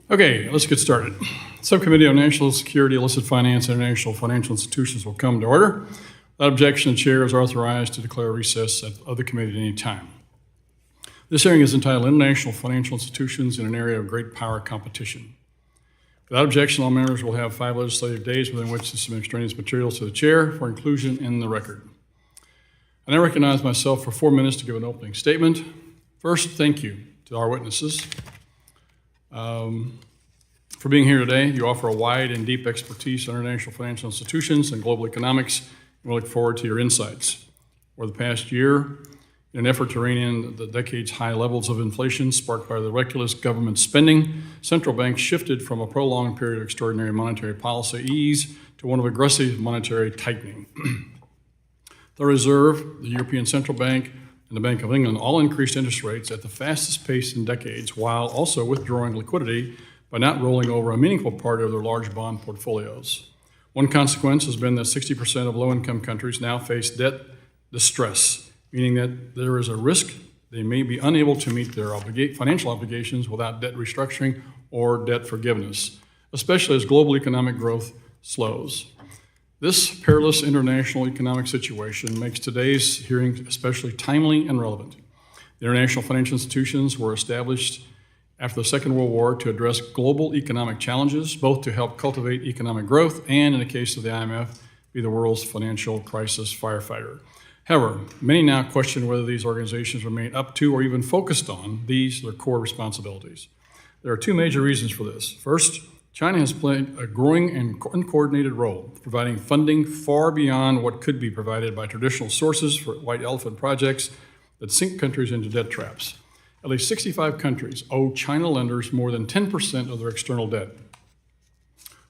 Okay, let's get started. Subcommittee on National Security, Illicit Finance, and International Financial Institutions will come to order. Without objection, the chair is authorized to declare recess of the committee at any time. This hearing is entitled International Financial Institutions in an Area of Great Power Competition. Without objection, all members will have 5 legislative days within which to submit extraneous materials to the chair for inclusion in the record. I now recognize myself for 4 minutes to give an opening statement. First, thank you to our witnesses. For being here today. You offer a wide and deep expertise on international financial institutions and global economics, and we look forward to your insights. Over the past year, in an effort to rein in the decades-high levels of inflation sparked by the reckless government spending, central banks shifted from a prolonged period of extraordinary monetary policy ease to one of aggressive monetary tightening. The Reserve, the European Central Bank, and the Bank of England all increased interest rates at the fastest pace in decades, while also withdrawing liquidity by not rolling over a meaningful part of their large bond portfolios. One consequence has been that 60% of low-income countries now face debt distress, meaning that there is a risk they may be unable to meet their financial obligations without debt restructuring or debt forgiveness, especially as global economic growth slows. This perilous international economic situation makes today's hearing especially timely and relevant. The international financial institutions were established after the Second World War to address global economic challenges, both to help cultivate economic growth and, in the case of the IMF, be the world's financial crisis firefighter. However, many now question whether these organizations remain up to or even focused on their core responsibilities. There are 2 major reasons for this. First, China has played a growing and uncoordinated role, providing funding far beyond what could be provided by traditional sources for white elephant projects that sink countries into debt traps. At least 65 countries owe China lenders more than 10% of their external debt.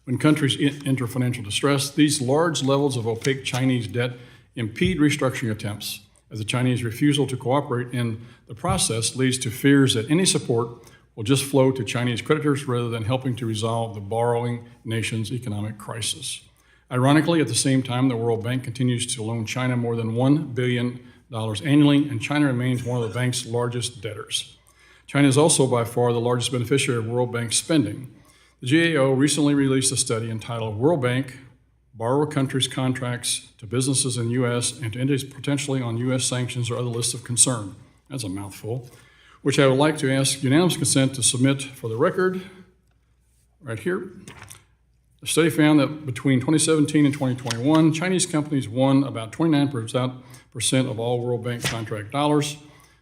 When countries enter financial distress, these large levels of opaque Chinese debt impede restructuring attempts, as the Chinese refusal to cooperate in the process leads to fears that any support will just flow to Chinese creditors rather than helping to resolve the borrowing nation's economic crisis. Ironically, at the same time, the World Bank continues to loan China more than $1 billion annually, and China remains one of the bank's largest debtors. China is also by far the largest beneficiary of World Bank spending. The GAO recently released a study entitled World Bank, Borrower Countries' Contracts to Businesses in U.S. and to Entities Potentially on U.S. Sanctions or Other Lists of Concern. That's a mouthful. Which I would like to ask unanimous consent to submit for the record, right here. The study found that between 2017 and 2021, Chinese companies won about 29% of all World Bank contract dollars.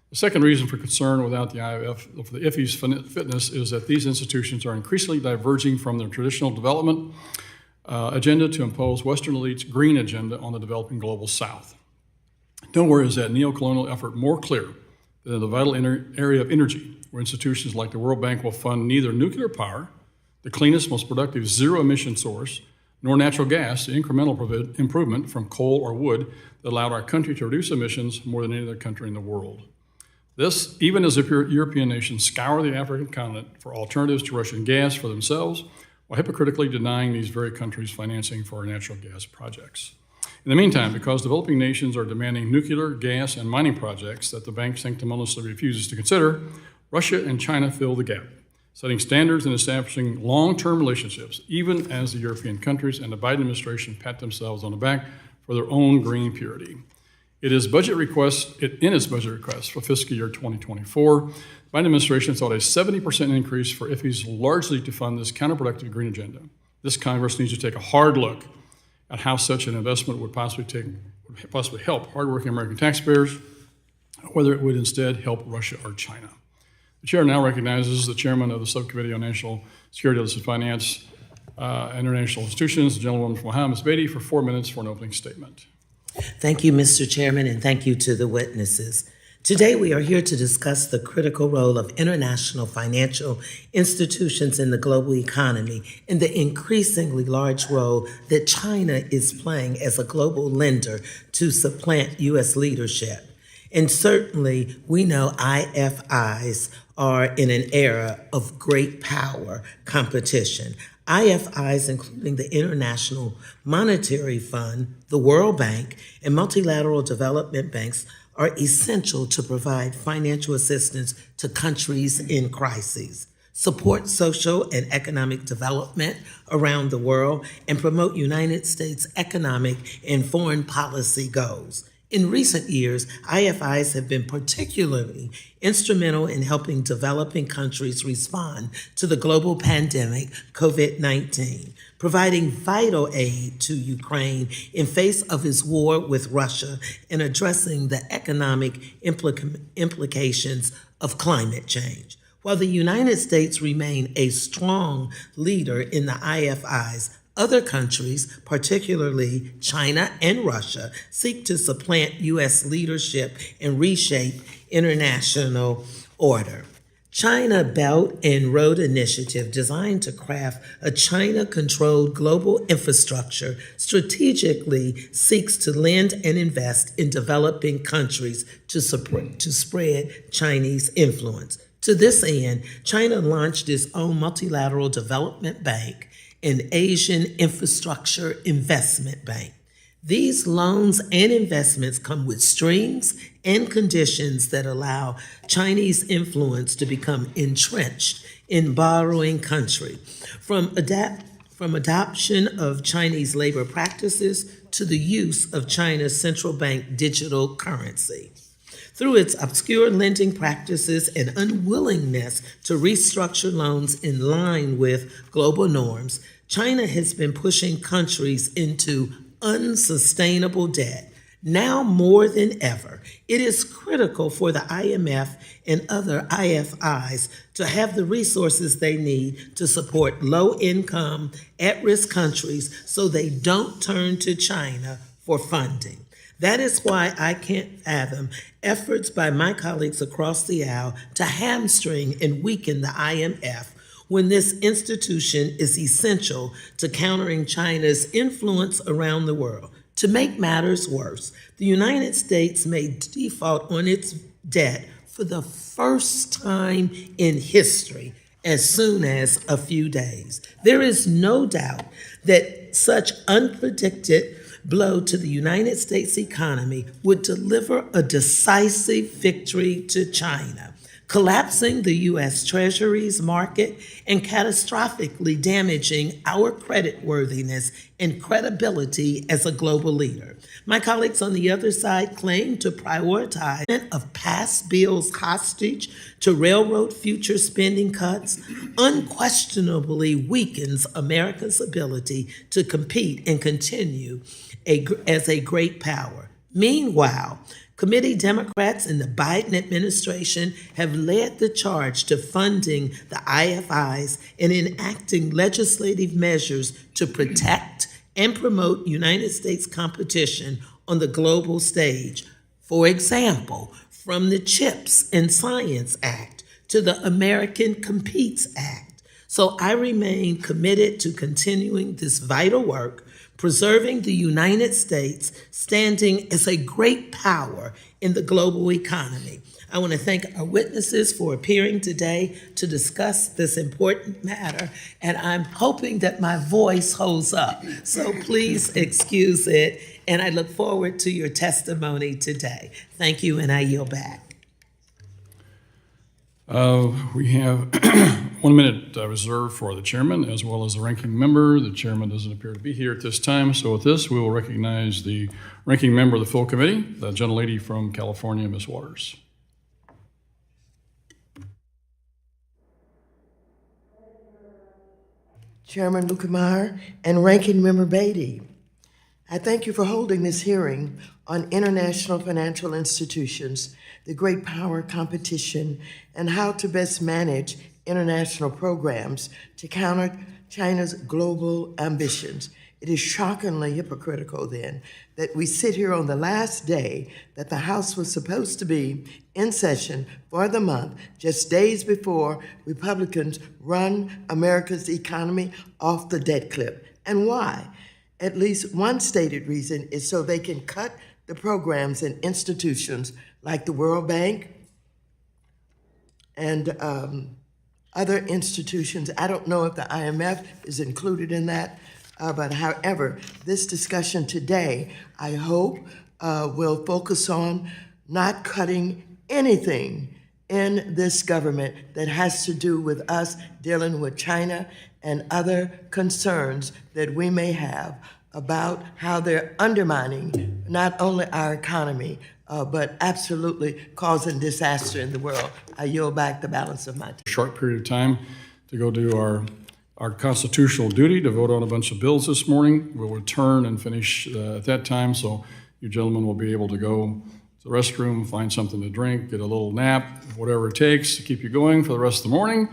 The second reason for concern without the IFIs fitness is that these institutions are increasingly diverging from their traditional development agenda to impose Western elites' green agenda on the developing global South. Nowhere is that neo-colonial effort more clear than in the vital area of energy, where institutions like the World Bank will fund neither nuclear power, the cleanest, most productive zero-emission source, nor natural gas, the incremental improvement from coal or wood that allowed our country to reduce emissions more than any other country in the world. This, even as the European nations scour the African continent for alternatives to Russian gas for themselves, while hypocritically denying these very countries financing for our natural gas projects. In the meantime, because developing nations are demanding nuclear, gas, and mining projects that the bank sanctimoniously refuses to consider, Russia and China fill the gap, setting standards and establishing long-term relationships, even as the European countries and the Biden administration pat themselves on the back for their own green purity. In its budget request for fiscal year 2024, the Biden administration sought a 70% increase for IFIs largely to fund this counterproductive green agenda. This Congress needs to take a hard look at how such an investment would possibly help hardworking American taxpayers, whether it would instead help Russia or China. The chair now recognizes the chairman of the Subcommittee on National Security, Illicit Finance, and International Institutions, the gentlewoman from Ohio, Ms. Beatty, for 4 minutes for an opening statement. Thank you, Mr. Chairman, and thank you to the witnesses. Today, we are here to discuss the critical role of international financial institutions in the global economy and the increasingly large role that China is playing as a global lender to supplant U.S. leadership. And certainly, we know IFIs are in an era of great power competition. IFIs, including the International Monetary Fund, the World Bank, and multilateral development banks, are essential to provide financial assistance to countries in crises. support social and economic development around the world, and promote United States economic and foreign policy goals. In recent years, IFIs have been particularly instrumental in helping developing countries respond to the global pandemic, COVID-19, providing vital aid to Ukraine in face of its war with Russia and addressing the economic implications of climate change. While the United States remain a strong leader in the IFIs, other countries, particularly China and Russia, seek to supplant U.S. leadership and reshape international order. China Belt and Road Initiative, designed to craft a China-controlled global infrastructure, strategically seeks to lend and invest in developing countries to spread Chinese influence. To this end, China launched its own multilateral development bank, an Asian Infrastructure Investment Bank. These loans and investments come with strings and conditions that allow Chinese influence to become entrenched in borrowing country, from adoption of Chinese labor practices to the use of China's central bank digital currency. Through its obscure lending practices and unwillingness to restructure loans in line with global norms, China has been pushing countries into unsustainable debt. Now more than ever, it is critical for the IMF and other IFIs to have the resources they need to support low-income, at-risk countries so they don't turn to China for funding. That is why I can't fathom efforts by my colleagues across the aisle to hamstring and weaken the IMF when this institution is essential to countering China's influence around the world. To make matters worse, the United States may default on its debt for the first time in history as soon as a few days. There is no doubt that such unpredicted blow to the United States economy would deliver a decisive victory to China, collapsing the U.S. Treasury's market and catastrophically damaging our creditworthiness and credibility as a global leader. My colleagues on the other side claim to prioritize of past bills hostage to railroad future spending cuts unquestionably weakens America's ability to compete and continue as a great power. Meanwhile, committee Democrats in the Biden administration have led the charge to funding the IFIs and enacting legislative measures to protect and promote United States competition on the global stage. For example, from the CHIPS and Science Act to the American Competes Act. So I remain committed to continuing this vital work, preserving the United States standing as a great power in the global economy. I want to thank our witnesses for appearing today to discuss this important matter, and I'm hoping that my voice holds up. So please excuse it, and I look forward to your testimony today. Thank you, and I yield back. We have 1 minute reserved for the chairman as well as the ranking member. The chairman doesn't appear to be here at this time, so with this, we will recognize the ranking member of the full committee, the gentlelady from California, Ms. Waters. Chairman Lukemeyer and Ranking Member Beatty, I thank you for holding this hearing on international financial institutions, the great power competition, and how to best manage international programs to counter China's global ambitions. It is shockingly hypocritical, then, that we sit here on the last day that the House was supposed to be in session for the month, just days before Republicans run America's economy off the debt cliff. And why? At least one stated reason is so they can cut the programs and institutions like the World Bank and other institutions. I don't know if the IMF is included in that, but however, this discussion today, I hope, will focus on not cutting anything in this government that has to do with us dealing with China and other concerns that we may have about how they're undermining not only our economy, but absolutely causing disaster in the world. I yield back the balance of my time. Short period of time to go do our constitutional duty to vote on a bunch of bills this morning. We'll return and finish at that time, so you gentlemen will be able to go to the restroom, find something to drink, get a little nap, whatever it takes to keep you going for the rest of the morning.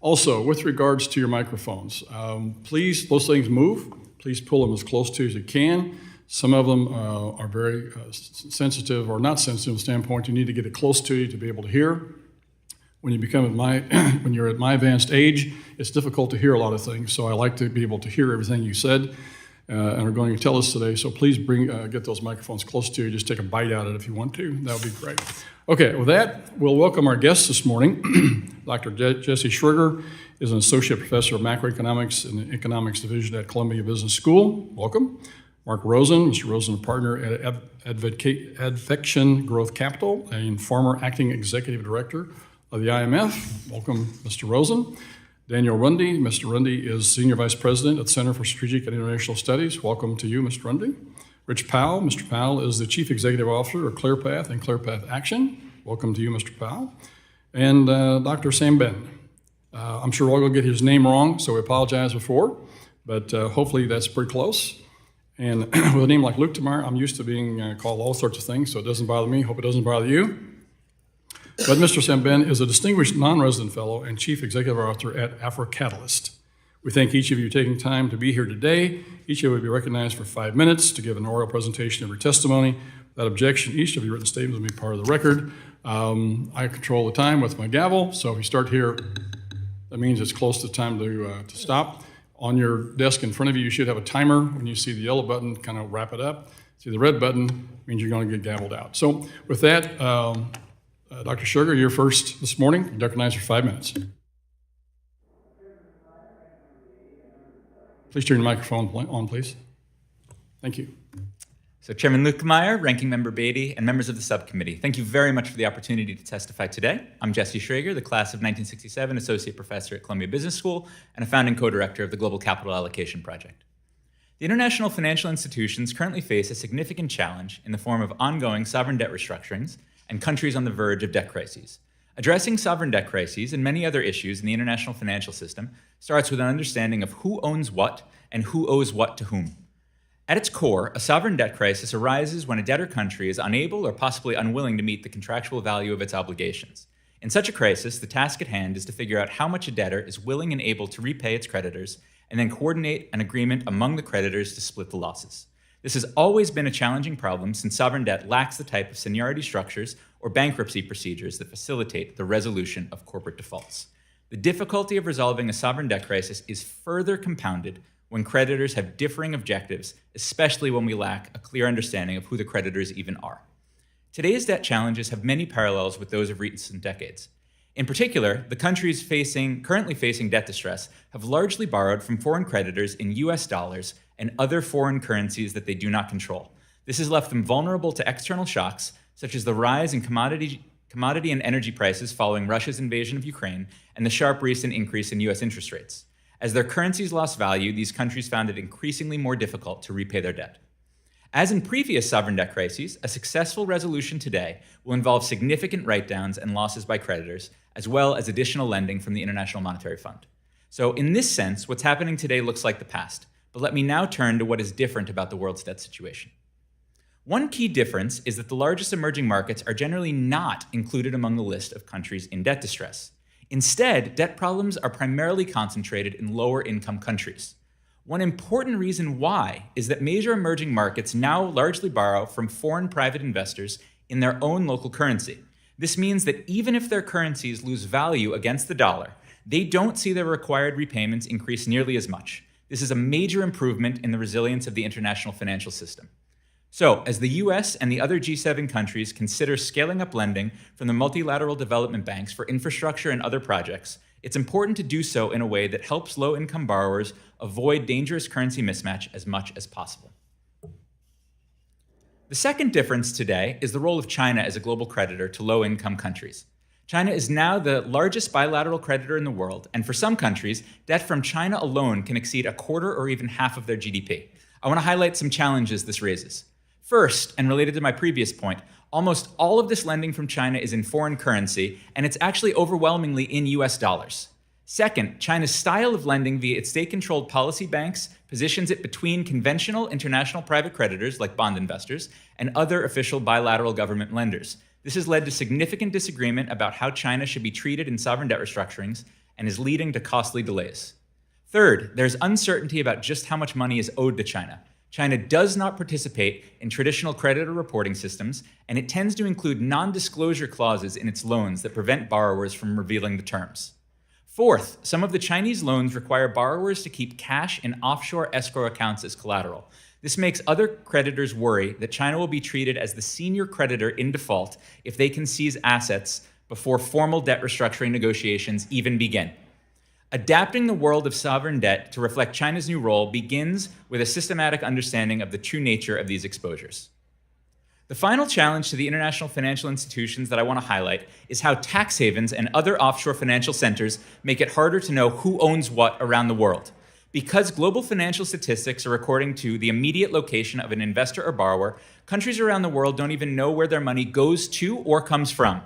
Also, with regards to your microphones, please, those things move. Please pull them as close to as you can. Some of them are very sensitive or not sensitive from the standpoint you need to get it close to you to be able to hear. When you become when you're at my advanced age, it's difficult to hear a lot of things. So I like to be able to hear everything you said and are going to tell us today. So please get those microphones close to you. Just take a bite out of it if you want to. That would be great. Okay, with that, we'll welcome our guests this morning. Dr. Jesse Schriger is an associate professor of macroeconomics in the economics division at Columbia Business School. Welcome. Mark Rosen, Mr. Rosen, a partner at Advection Growth Capital and former acting executive director of the IMF. Welcome, Mr. Rosen. Daniel Runde. Mr. Runde is Senior Vice President at the Center for Strategic and International Studies. Welcome to you, Mr. Runde. Rich Powell. Mr. Powell is the Chief Executive Officer of ClearPath and ClearPath Action. Welcome to you, Mr. Powell. And Dr. Sam Ben. I'm sure we're all going to get his name wrong, so we apologize before, but hopefully that's pretty close. And with a name like Luke Tamar, I'm used to being called all sorts of things, so it doesn't bother me. Hope it doesn't bother you. But Mr. Sam Ben is a distinguished non-resident fellow and chief executive officer at AfroCatalyst. We thank each of you taking time to be here today. Each of you will be recognized for 5 minutes to give an oral presentation of your testimony. Without objection, each of your written statements will be part of the record. I control the time with my gavel, so if you start here, that means it's close to time to stop. On your desk in front of you, you should have a timer. When you see the yellow button, kind of wrap it up. See the red button, means you're going to get gavelled out. So with that, Dr. Sugar, you're first this morning. You're recognized for 5 minutes. Please turn your microphone on, please. Thank you. So Chairman Lukemeyer, Ranking Member Beatty, and members of the subcommittee, thank you very much for the opportunity to testify today. I'm Jesse Schrager, the class of 1967 associate professor at Columbia Business School and a founding co-director of the Global Capital Allocation Project. The international financial institutions currently face a significant challenge in the form of ongoing sovereign debt restructurings and countries on the verge of debt crises. Addressing sovereign debt crises and many other issues in the international financial system starts with an understanding of who owns what and who owes what to whom. At its core, a sovereign debt crisis arises when a debtor country is unable or possibly unwilling to meet the contractual value of its obligations. In such a crisis, the task at hand is to figure out how much a debtor is willing and able to repay its creditors, and then coordinate an agreement among the creditors to split the losses. This has always been a challenging problem since sovereign debt lacks the type of seniority structures or bankruptcy procedures that facilitate the resolution of corporate defaults. The difficulty of resolving a sovereign debt crisis is further compounded when creditors have differing objectives, especially when we lack a clear understanding of who the creditors even are. Today's debt challenges have many parallels with those of recent decades. In particular, the countries currently facing debt distress have largely borrowed from foreign creditors in US dollars and other foreign currencies that they do not control. This has left them vulnerable to external shocks, such as the rise in commodity and energy prices following Russia's invasion of Ukraine and the sharp recent increase in US interest rates. As their currencies lost value, these countries found it increasingly more difficult to repay their debt. As in previous sovereign debt crises, a successful resolution today will involve significant write-downs and losses by creditors, as well as additional lending from the International Monetary Fund. So in this sense, what's happening today looks like the past, but let me now turn to what is different about the world's debt situation. One key difference is that the largest emerging markets are generally not included among the list of countries in debt distress. Instead, debt problems are primarily concentrated in lower-income countries. One important reason why is that major emerging markets now largely borrow from foreign private investors in their own local currency. This means that even if their currencies lose value against the dollar, they don't see their required repayments increase nearly as much. This is a major improvement in the resilience of the international financial system. So, as the US and the other G7 countries consider scaling up lending from the multilateral development banks for infrastructure and other projects, it's important to do so in a way that helps low-income borrowers avoid dangerous currency mismatch as much as possible. The second difference today is the role of China as a global creditor to low-income countries. China is now the largest bilateral creditor in the world, and for some countries, debt from China alone can exceed a quarter or even half of their GDP. I want to highlight some challenges this raises. First, and related to my previous point, almost all of this lending from China is in foreign currency, and it's actually overwhelmingly in US dollars. Second, China's style of lending via its state-controlled policy banks positions it between conventional international private creditors, like bond investors, and other official bilateral government lenders. This has led to significant disagreement about how China should be treated in sovereign debt restructurings and is leading to costly delays. Third, there's uncertainty about just how much money is owed to China. China does not participate in traditional creditor reporting systems, and it tends to include non-disclosure clauses in its loans that prevent borrowers from revealing the terms. Fourth, some of the Chinese loans require borrowers to keep cash in offshore escrow accounts as collateral. This makes other creditors worry that China will be treated as the senior creditor in default if they can seize assets before formal debt restructuring negotiations even begin. Adapting the world of sovereign debt to reflect China's new role begins with a systematic understanding of the true nature of these exposures. The final challenge to the international financial institutions that I want to highlight is how tax havens and other offshore financial centers make it harder to know who owns what around the world. Because global financial statistics are according to the immediate location of an investor or borrower, countries around the world don't even know where their money goes to or comes from.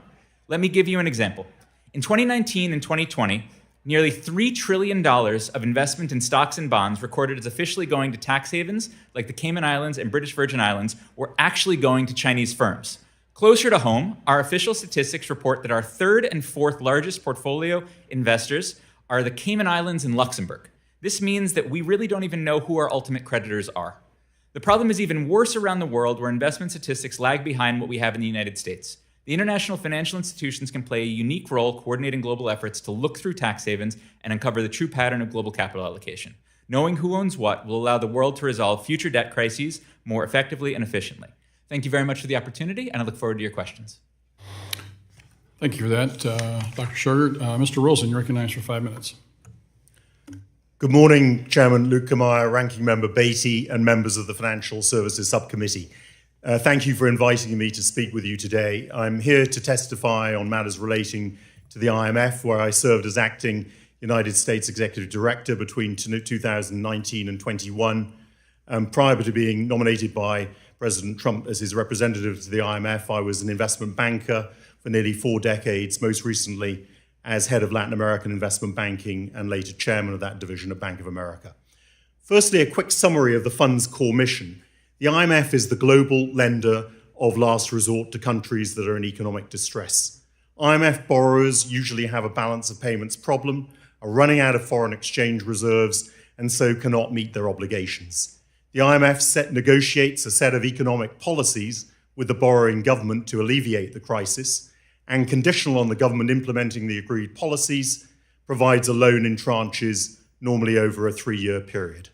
Let me give you an example. In 2019 and 2020, nearly $3 trillion of investment in stocks and bonds recorded as officially going to tax havens like the Cayman Islands and British Virgin Islands were actually going to Chinese firms. Closer to home, our official statistics report that our third and fourth largest portfolio investors are the Cayman Islands and Luxembourg. This means that we really don't even know who our ultimate creditors are. The problem is even worse around the world, where investment statistics lag behind what we have in the United States. The international financial institutions can play a unique role coordinating global efforts to look through tax havens and uncover the true pattern of global capital allocation. Knowing who owns what will allow the world to resolve future debt crises more effectively and efficiently. Thank you very much for the opportunity, and I look forward to your questions. Thank you for that, Dr. Sugar. Mr. Wilson, you're recognized for 5 minutes. Good morning, Chairman Lukemeyer, Ranking Member Beatty, and members of the Financial Services Subcommittee. Thank you for inviting me to speak with you today. I'm here to testify on matters relating to the IMF, where I served as acting United States Executive Director between 2019 and 21. Prior to being nominated by President Trump as his representative to the IMF, I was an investment banker for nearly 4 decades, most recently as head of Latin American investment banking and later chairman of that division of Bank of America. Firstly, a quick summary of the fund's core mission. The IMF is the global lender of last resort to countries that are in economic distress. IMF borrowers usually have a balance of payments problem, are running out of foreign exchange reserves, and so cannot meet their obligations. The IMF negotiates a set of economic policies with the borrowing government to alleviate the crisis, and conditional on the government implementing the agreed policies, provides a loan in tranches, normally over a 3-year period.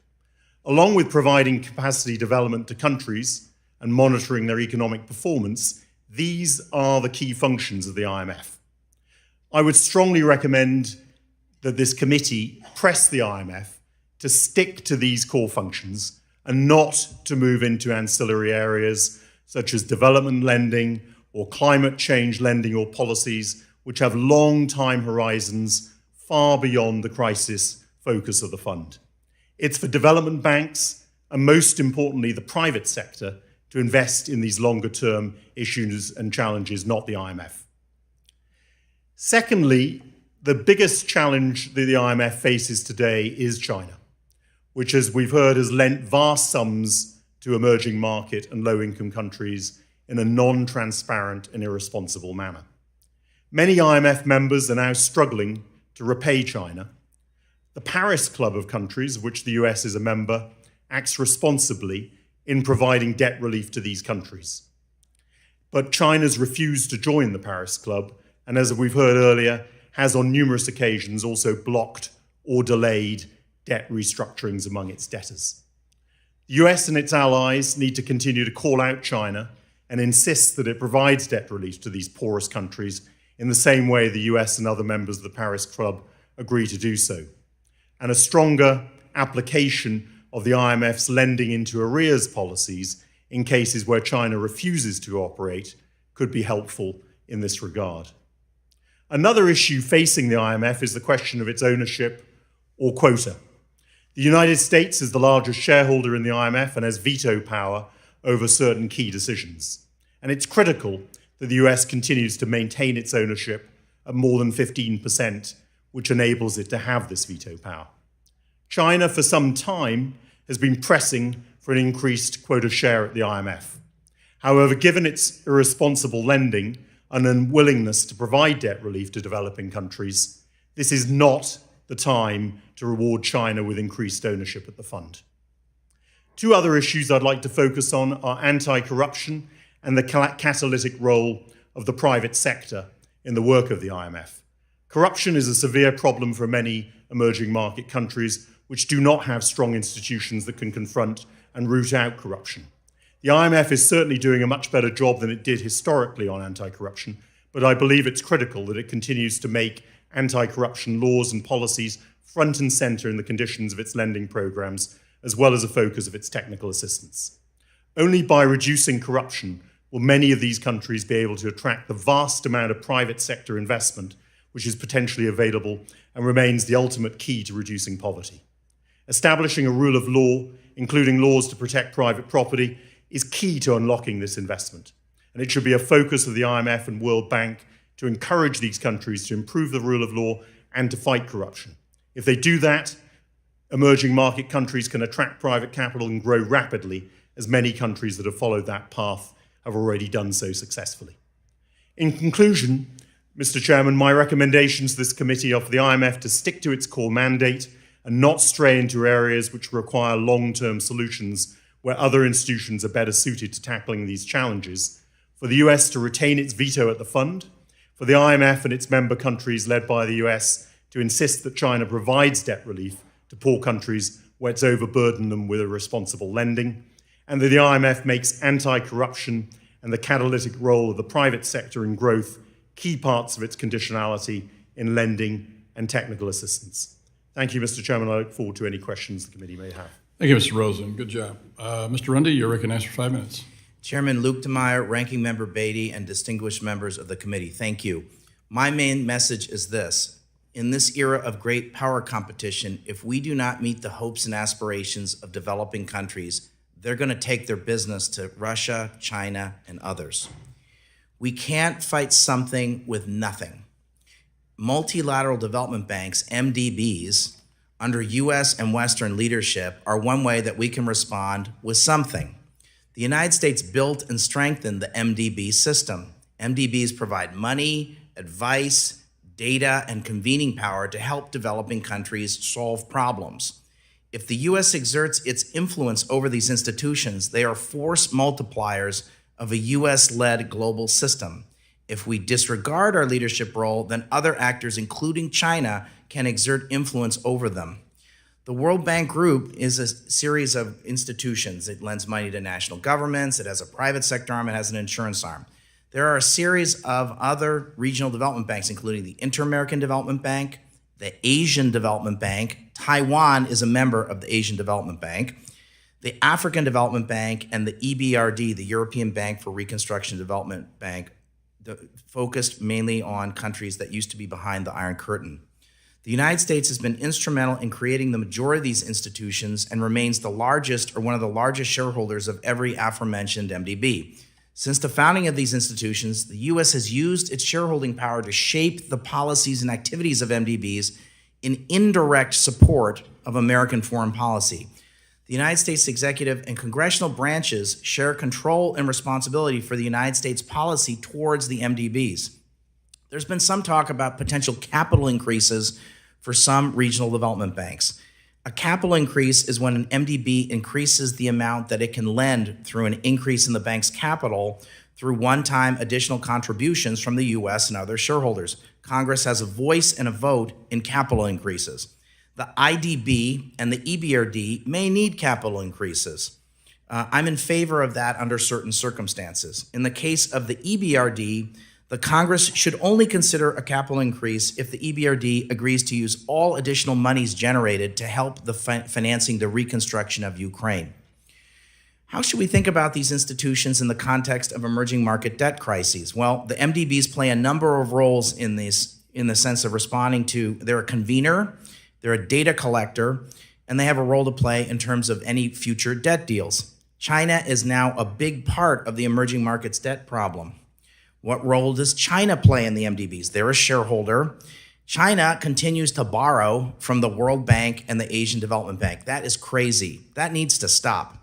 Along with providing capacity development to countries and monitoring their economic performance, these are the key functions of the IMF. I would strongly recommend that this committee press the IMF to stick to these core functions and not to move into ancillary areas such as development lending or climate change lending or policies which have long time horizons far beyond the crisis focus of the fund. It's for development banks and most importantly the private sector to invest in these longer term issues and challenges, not the IMF. Secondly, the biggest challenge that the IMF faces today is China, which, as we've heard, has lent vast sums to emerging market and low-income countries in a non-transparent and irresponsible manner. Many IMF members are now struggling to repay China. The Paris Club of countries, of which the US is a member, acts responsibly in providing debt relief to these countries. But China's refused to join the Paris Club, and as we've heard earlier, has on numerous occasions also blocked or delayed debt restructurings among its debtors. The US and its allies need to continue to call out China and insist that it provides debt relief to these poorest countries in the same way the US and other members of the Paris Club agree to do so. And a stronger application of the IMF's lending into arrears policies, in cases where China refuses to cooperate could be helpful in this regard. Another issue facing the IMF is the question of its ownership or quota. The United States is the largest shareholder in the IMF and has veto power over certain key decisions. And it's critical that the US continues to maintain its ownership at more than 15%, which enables it to have this veto power. China, for some time, has been pressing for an increased quota share at the IMF. However, given its irresponsible lending and unwillingness to provide debt relief to developing countries, this is not the time to reward China with increased ownership at the fund. Two other issues I'd like to focus on are anti-corruption and the catalytic role of the private sector in the work of the IMF. Corruption is a severe problem for many emerging market countries which do not have strong institutions that can confront and root out corruption. The IMF is certainly doing a much better job than it did historically on anti-corruption, but I believe it's critical that it continues to make anti-corruption laws and policies front and center in the conditions of its lending programs, as well as a focus of its technical assistance. Only by reducing corruption will many of these countries be able to attract the vast amount of private sector investment which is potentially available and remains the ultimate key to reducing poverty. Establishing a rule of law, including laws to protect private property, is key to unlocking this investment. And it should be a focus of the IMF and World Bank to encourage these countries to improve the rule of law and to fight corruption. If they do that, emerging market countries can attract private capital and grow rapidly, as many countries that have followed that path have already done so successfully. In conclusion, Mr. Chairman, my recommendations to this committee are for the IMF to stick to its core mandate and not stray into areas which require long-term solutions where other institutions are better suited to tackling these challenges, for the US to retain its veto at the fund, for the IMF and its member countries led by the US to insist that China provides debt relief to poor countries where it's overburdened them with irresponsible lending, and that the IMF makes anti-corruption and the catalytic role of the private sector in growth key parts of its conditionality in lending and technical assistance. Thank you, Mr. Chairman. I look forward to any questions the committee may have. Thank you, Mr. Rosen. Good job. Mr. Rundy, you're recognized for 5 minutes. Chairman Luke DeMeyer, Ranking Member Beatty, and distinguished members of the committee, thank you. My main message is this. In this era of great power competition, if we do not meet the hopes and aspirations of developing countries, they're going to take their business to Russia, China, and others. We can't fight something with nothing. Multilateral development banks, MDBs, under U.S. and Western leadership are one way that we can respond with something. The United States built and strengthened the MDB system. MDBs provide money, advice, data, and convening power to help developing countries solve problems. If the U.S. exerts its influence over these institutions, they are force multipliers of a U.S.-led global system. If we disregard our leadership role, then other actors, including China, can exert influence over them. The World Bank Group is a series of institutions. It lends money to national governments, it has a private sector arm, it has an insurance arm. There are a series of other regional development banks, including the Inter-American Development Bank, the Asian Development Bank. Taiwan is a member of the Asian Development Bank, the African Development Bank, and the EBRD, the European Bank for Reconstruction and Development Bank, focused mainly on countries that used to be behind the Iron Curtain. The United States has been instrumental in creating the majority of these institutions and remains the largest or one of the largest shareholders of every aforementioned MDB. Since the founding of these institutions, the U.S. has used its shareholding power to shape the policies and activities of MDBs in indirect support of American foreign policy. The United States executive and congressional branches share control and responsibility for the United States policy towards the MDBs. There's been some talk about potential capital increases for some regional development banks. A capital increase is when an MDB increases the amount that it can lend through an increase in the bank's capital through one-time additional contributions from the U.S. and other shareholders. Congress has a voice and a vote in capital increases. The IDB and the EBRD may need capital increases. I'm in favor of that under certain circumstances. In the case of the EBRD, the Congress should only consider a capital increase if the EBRD agrees to use all additional monies generated to help the financing the reconstruction of Ukraine. How should we think about these institutions in the context of emerging market debt crises? Well, the MDBs play a number of roles in these, in the sense of responding to, they're a convener, they're a data collector, and they have a role to play in terms of any future debt deals. China is now a big part of the emerging markets debt problem. What role does China play in the MDBs? They're a shareholder. China continues to borrow from the World Bank and the Asian Development Bank. That is crazy. That needs to stop.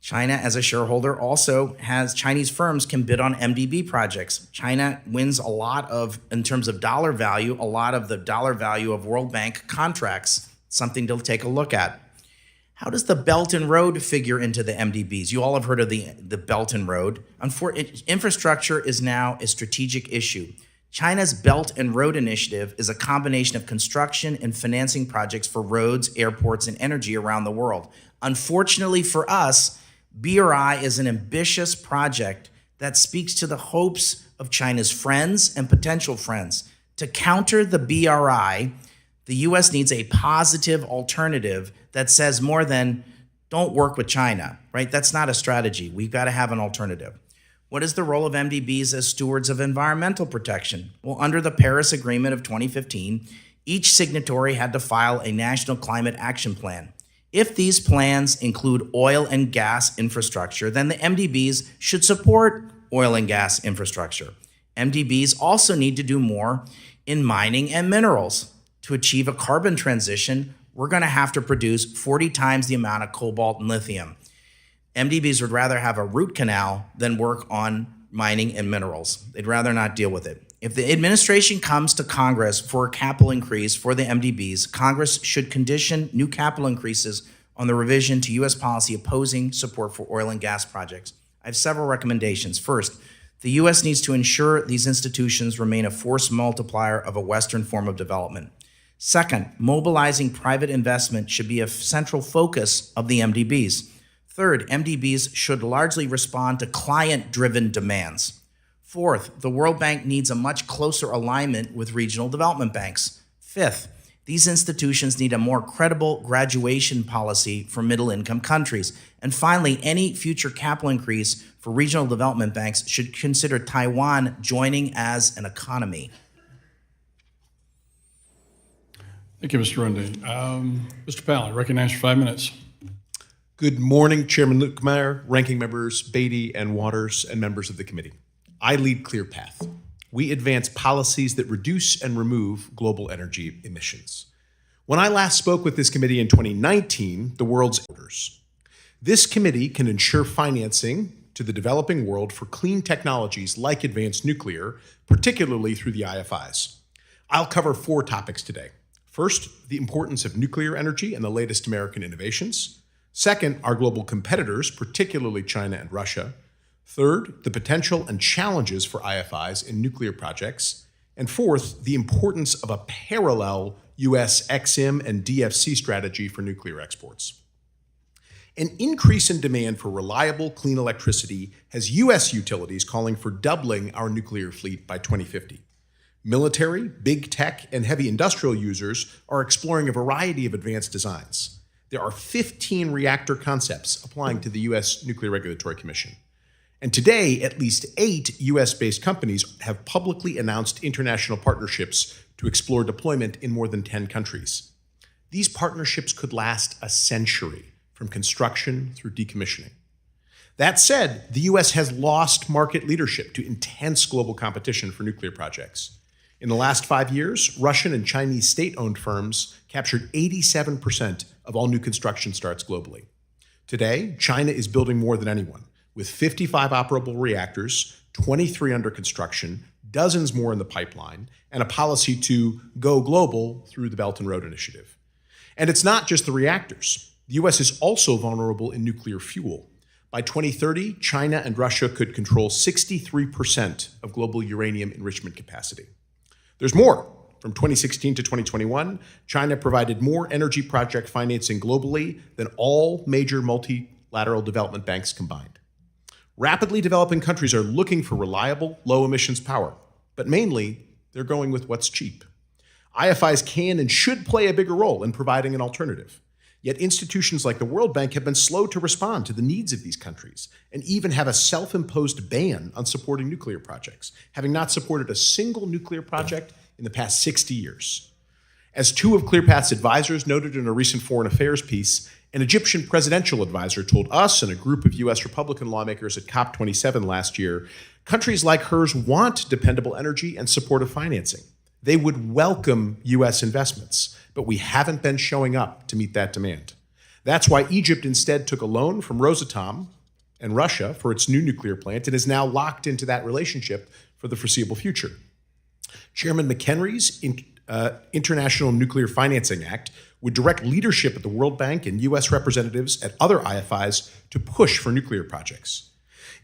China, as a shareholder, also has Chinese firms can bid on MDB projects. China wins a lot of, in terms of dollar value, a lot of the dollar value of World Bank contracts, something to take a look at. How does the Belt and Road figure into the MDBs? You all have heard of the Belt and Road. Infrastructure is now a strategic issue. China's Belt and Road Initiative is a combination of construction and financing projects for roads, airports, and energy around the world. Unfortunately for us, BRI is an ambitious project that speaks to the hopes of China's friends and potential friends. To counter the BRI, the U.S. needs a positive alternative that says more than, don't work with China, right? That's not a strategy. We've got to have an alternative. What is the role of MDBs as stewards of environmental protection? Well, under the Paris Agreement of 2015, each signatory had to file a national climate action plan. If these plans include oil and gas infrastructure, then the MDBs should support oil and gas infrastructure. MDBs also need to do more in mining and minerals. To achieve a carbon transition, we're going to have to produce 40 times the amount of cobalt and lithium. MDBs would rather have a root canal than work on mining and minerals. They'd rather not deal with it. If the administration comes to Congress for a capital increase for the MDBs, Congress should condition new capital increases on the revision to U.S. policy opposing support for oil and gas projects. I have several recommendations. First, the U.S. needs to ensure these institutions remain a force multiplier of a Western form of development. Second, mobilizing private investment should be a central focus of the MDBs. Third, MDBs should largely respond to client-driven demands. Fourth, the World Bank needs a much closer alignment with regional development banks. Fifth, these institutions need a more credible graduation policy for middle-income countries. And finally, any future capital increase for regional development banks should consider Taiwan joining as an economy. Thank you, Mr. Runde. Mr. Powell, I recognize for 5 minutes. Good morning, Chairman Lukemeyer, Ranking Members Beatty and Waters, and members of the committee. I lead ClearPath. We advance policies that reduce and remove global energy emissions. When I last spoke with this committee in 2019, the world's orders. This committee can ensure financing to the developing world for clean technologies like advanced nuclear, particularly through the IFIs. I'll cover 4 topics today. First, the importance of nuclear energy and the latest American innovations. Second, our global competitors, particularly China and Russia. Third, the potential and challenges for IFIs in nuclear projects. And fourth, the importance of a parallel U.S. XM and DFC strategy for nuclear exports. An increase in demand for reliable, clean electricity has U.S. utilities calling for doubling our nuclear fleet by 2050. Military, big tech, and heavy industrial users are exploring a variety of advanced designs. There are 15 reactor concepts applying to the U.S. Nuclear Regulatory Commission. And today, at least 8 U.S.-based companies have publicly announced international partnerships to explore deployment in more than 10 countries. These partnerships could last a century, from construction through decommissioning. That said, the U.S. has lost market leadership to intense global competition for nuclear projects. In the last 5 years, Russian and Chinese state-owned firms captured 87% of all new construction starts globally. Today, China is building more than anyone, with 55 operable reactors, 23 under construction, dozens more in the pipeline, and a policy to go global through the Belt and Road Initiative. And it's not just the reactors. The U.S. is also vulnerable in nuclear fuel. By 2030, China and Russia could control 63% of global uranium enrichment capacity. There's more. From 2016 to 2021, China provided more energy project financing globally than all major multilateral development banks combined. Rapidly developing countries are looking for reliable, low emissions power, but mainly they're going with what's cheap. IFIs can and should play a bigger role in providing an alternative. Yet institutions like the World Bank have been slow to respond to the needs of these countries and even have a self-imposed ban on supporting nuclear projects, having not supported a single nuclear project in the past 60 years. As two of ClearPath's advisors noted in a recent foreign affairs piece, an Egyptian presidential advisor told us and a group of U.S. Republican lawmakers at COP27 last year, countries like hers want dependable energy and supportive financing. They would welcome U.S. investments, but we haven't been showing up to meet that demand. That's why Egypt instead took a loan from Rosatom and Russia for its new nuclear plant and is now locked into that relationship for the foreseeable future. Chairman McHenry's International Nuclear Financing Act would direct leadership at the World Bank and U.S. representatives at other IFIs to push for nuclear projects.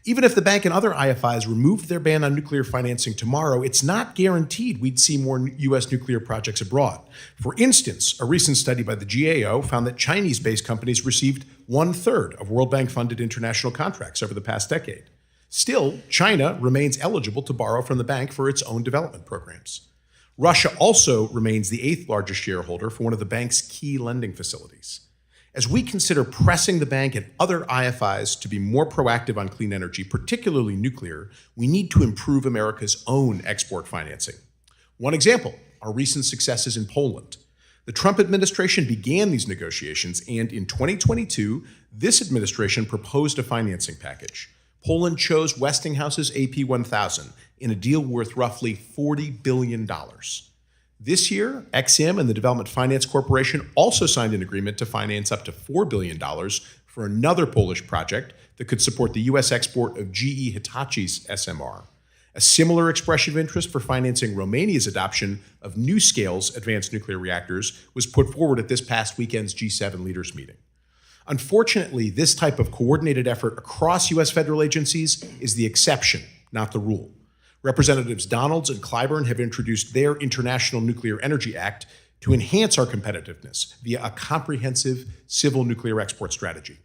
Even if the bank and other IFIs removed their ban on nuclear financing tomorrow, it's not guaranteed we'd see more U.S. nuclear projects abroad. For instance, a recent study by the GAO found that Chinese-based companies received 1/3 of World Bank-funded international contracts over the past decade. Still, China remains eligible to borrow from the bank for its own development programs. Russia also remains the 8th largest shareholder for one of the bank's key lending facilities. As we consider pressing the bank and other IFIs to be more proactive on clean energy, particularly nuclear, we need to improve America's own export financing. One example, our recent successes in Poland. The Trump administration began these negotiations, and in 2022, this administration proposed a financing package. Poland chose Westinghouse's AP1000 in a deal worth roughly $40 billion. This year, Exim and the Development Finance Corporation also signed an agreement to finance up to $4 billion for another Polish project that could support the U.S. export of GE Hitachi's SMR. A similar expression of interest for financing Romania's adoption of NuScale's advanced nuclear reactors was put forward at this past weekend's G7 leaders meeting. Unfortunately, this type of coordinated effort across U.S. federal agencies is the exception, not the rule. Representatives Donalds and Clyburn have introduced their International Nuclear Energy Act to enhance our competitiveness via a comprehensive civil nuclear export strategy.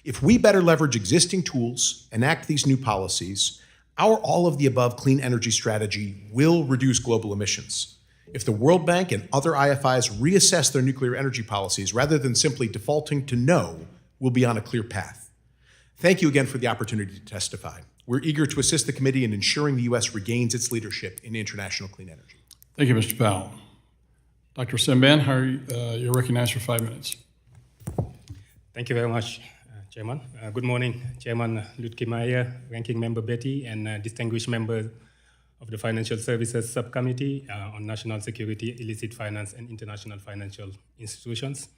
If we better leverage existing tools, enact these new policies, our all-of-the-above clean energy strategy will reduce global emissions. If the World Bank and other IFIs reassess their nuclear energy policies rather than simply defaulting to no, we'll be on a clear path. Thank you again for the opportunity to testify. We're eager to assist the committee in ensuring the U.S. regains its leadership in international clean energy. Thank you, Mr. Powell. Dr. Semban, you're recognized for 5 minutes. Thank you very much, Chairman. Good morning, Chairman Lutkemeyer, Ranking Member Betty, and distinguished members of the Financial Services Subcommittee on National Security, Illicit Finance, and International Financial Institutions.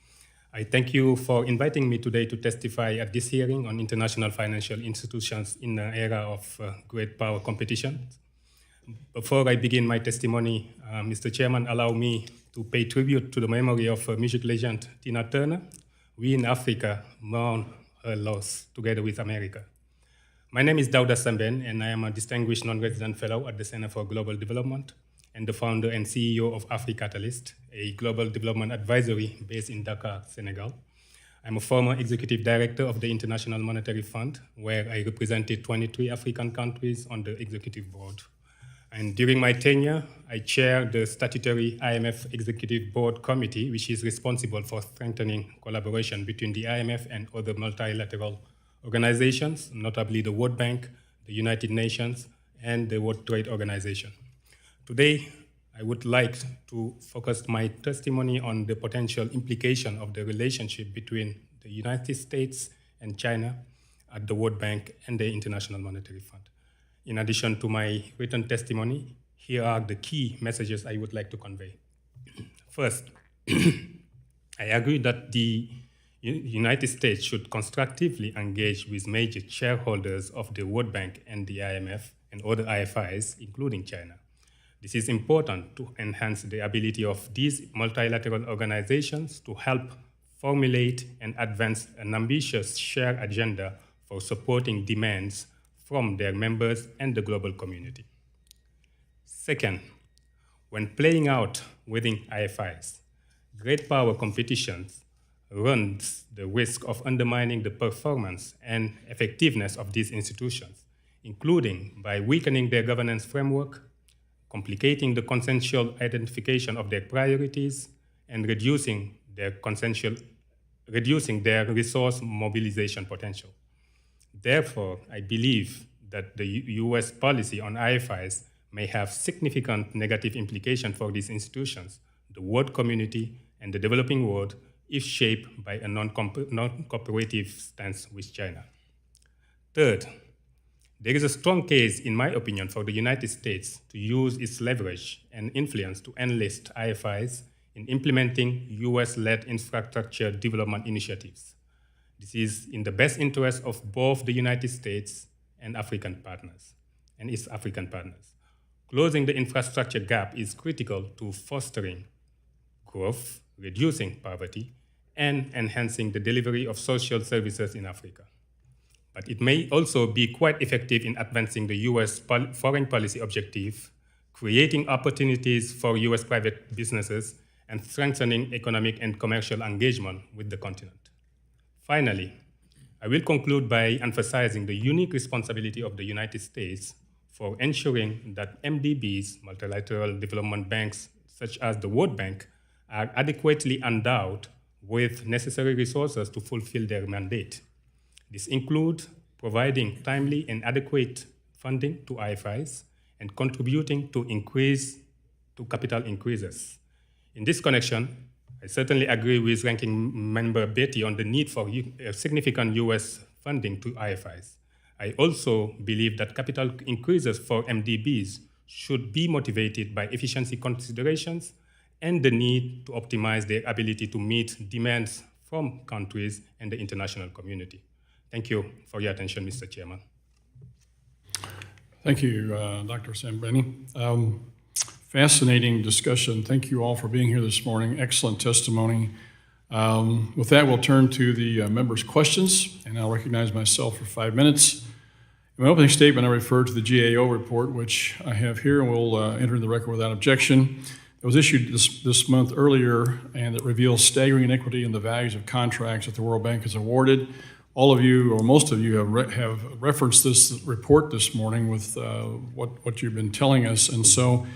I thank you for inviting me today to testify at this hearing on international financial institutions in the era of great power competition. Before I begin my testimony, Mr. Chairman, allow me to pay tribute to the memory of music legend Tina Turner. We in Africa mourn her loss together with America. My name is Dauda Semben, and I am a distinguished non-resident fellow at the Center for Global Development and the founder and CEO of AfriCatalyst, a global development advisory based in Dakar, Senegal. I'm a former executive director of the International Monetary Fund, where I represented 23 African countries on the executive board. And during my tenure, I chaired the statutory IMF Executive Board Committee, which is responsible for strengthening collaboration between the IMF and other multilateral organizations, notably the World Bank, the United Nations, and the World Trade Organization. Today, I would like to focus my testimony on the potential implication of the relationship between the United States and China at the World Bank and the International Monetary Fund. In addition to my written testimony, here are the key messages I would like to convey. First, I agree that the United States should constructively engage with major shareholders of the World Bank and the IMF and other IFIs, including China. This is important to enhance the ability of these multilateral organizations to help formulate and advance an ambitious shared agenda for supporting demands from their members and the global community. Second, when playing out within IFIs, great power competitions runs the risk of undermining the performance and effectiveness of these institutions, including by weakening their governance framework, complicating the consensual identification of their priorities, and reducing their consensual reducing their resource mobilization potential. Therefore, I believe that the U.S. policy on IFIs may have significant negative implications for these institutions, the world community, and the developing world if shaped by a non-cooperative stance with China. Third, there is a strong case, in my opinion, for the United States to use its leverage and influence to enlist IFIs in implementing US-led infrastructure development initiatives. This is in the best interest of both the United States and African partners, and its African partners. Closing the infrastructure gap is critical to fostering growth, reducing poverty, and enhancing the delivery of social services in Africa. But it may also be quite effective in advancing the US foreign policy objective, creating opportunities for US private businesses, and strengthening economic and commercial engagement with the continent. Finally, I will conclude by emphasizing the unique responsibility of the United States for ensuring that MDBs, multilateral development banks, such as the World Bank, are adequately endowed with necessary resources to fulfill their mandate. This includes providing timely and adequate funding to IFIs and contributing to capital increases. In this connection, I certainly agree with Ranking Member Beatty on the need for significant US funding to IFIs. I also believe that capital increases for MDBs should be motivated by efficiency considerations and the need to optimize their ability to meet demands from countries and the international community. Thank you for your attention, Mr. Chairman. Thank you, Dr. Sambeni. Fascinating discussion. Thank you all for being here this morning. Excellent testimony. With that, we'll turn to the members' questions, and I'll recognize myself for 5 minutes. In my opening statement, I referred to the GAO report, which I have here, and we'll enter the record without objection. It was issued this month earlier, and it reveals staggering inequity in the values of contracts that the World Bank has awarded. All of you, or most of you, have referenced this report this morning with what you've been telling us. And so,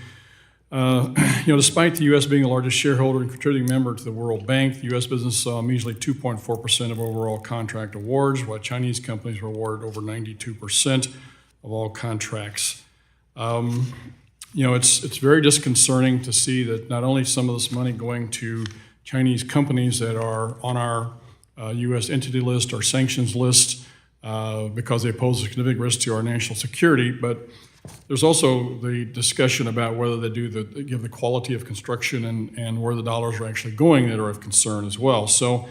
despite the U.S. being the largest shareholder and contributing member to the World Bank, the U.S. business saw a measly 2.4% of overall contract awards, while Chinese companies were awarded over 92% of all contracts. It's very disconcerting to see that not only some of this money going to Chinese companies that are on our U.S. entity list or sanctions list because they pose a significant risk to our national security, but there's also the discussion about whether they give the quality of construction and where the dollars are actually going that are of concern as well. So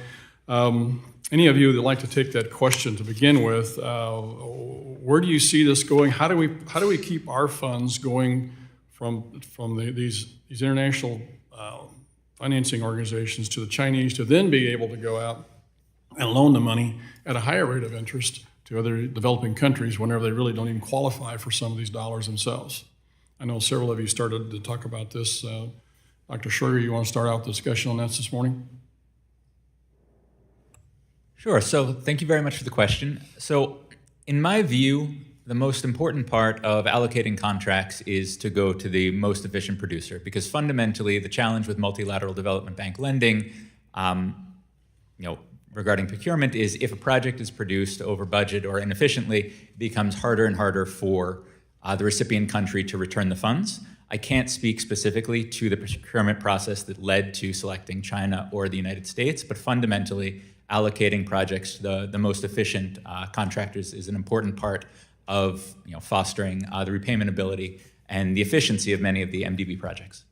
any of you that like to take that question to begin with, where do you see this going? How do we keep our funds going from these international financing organizations to the Chinese to then be able to go out and loan the money at a higher rate of interest to other developing countries whenever they really don't even qualify for some of these dollars themselves? I know several of you started to talk about this. Dr. Schroeder, you want to start out the discussion on that this morning? Sure. So thank you very much for the question. So in my view, the most important part of allocating contracts is to go to the most efficient producer, because fundamentally the challenge with multilateral development bank lending, regarding procurement is if a project is produced over budget or inefficiently, it becomes harder and harder for the recipient country to return the funds. I can't speak specifically to the procurement process that led to selecting China or the United States, but fundamentally allocating projects to the most efficient contractors is an important part of fostering the repayment ability and the efficiency of many of the MDB projects.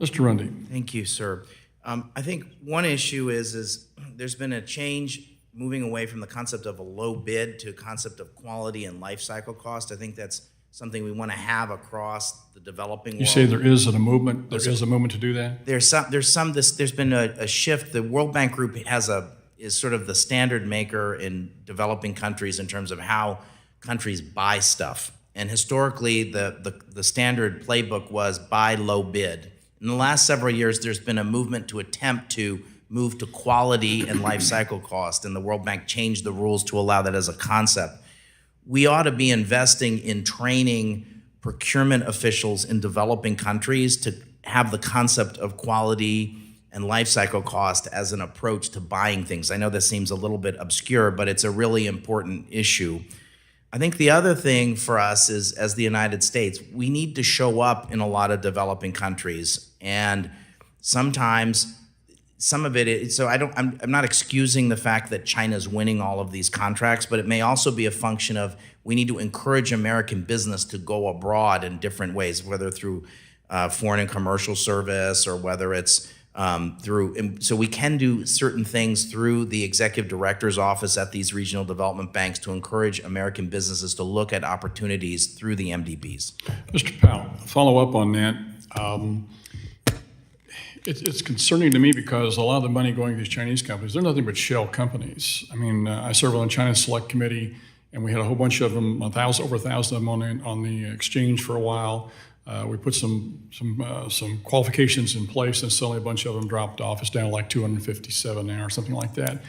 Mr. Rundy. Thank you, sir. I think one issue is there's been a change moving away from the concept of a low bid to a concept of quality and life cycle cost. I think that's something we want to have across the developing world. You say there is a movement. There is a movement to do that. There's been a shift. The World Bank Group is sort of the standard maker in developing countries in terms of how countries buy stuff. And historically, the standard playbook was buy low bid. In the last several years, there's been a movement to attempt to move to quality and life cycle cost, and the World Bank changed the rules to allow that as a concept. We ought to be investing in training procurement officials in developing countries to have the concept of quality and life cycle cost as an approach to buying things. I know this seems a little bit obscure, but it's a really important issue. I think the other thing for us is, as the United States, we need to show up in a lot of developing countries, and sometimes some of it. So I'm not excusing the fact that China's winning all of these contracts, but it may also be a function of we need to encourage American business to go abroad in different ways, whether through foreign and commercial service or whether it's so we can do certain things through the executive director's office at these regional development banks to encourage American businesses to look at opportunities through the MDBs. Mr. Powell, follow up on that. It's concerning to me because a lot of the money going to these Chinese companies, they're nothing but shell companies. I mean, I serve on the China Select Committee, and we had a whole bunch of them, over 1,000 of them on the exchange for a while. We put some qualifications in place, and suddenly a bunch of them dropped off. It's down to like 257 now or something like that.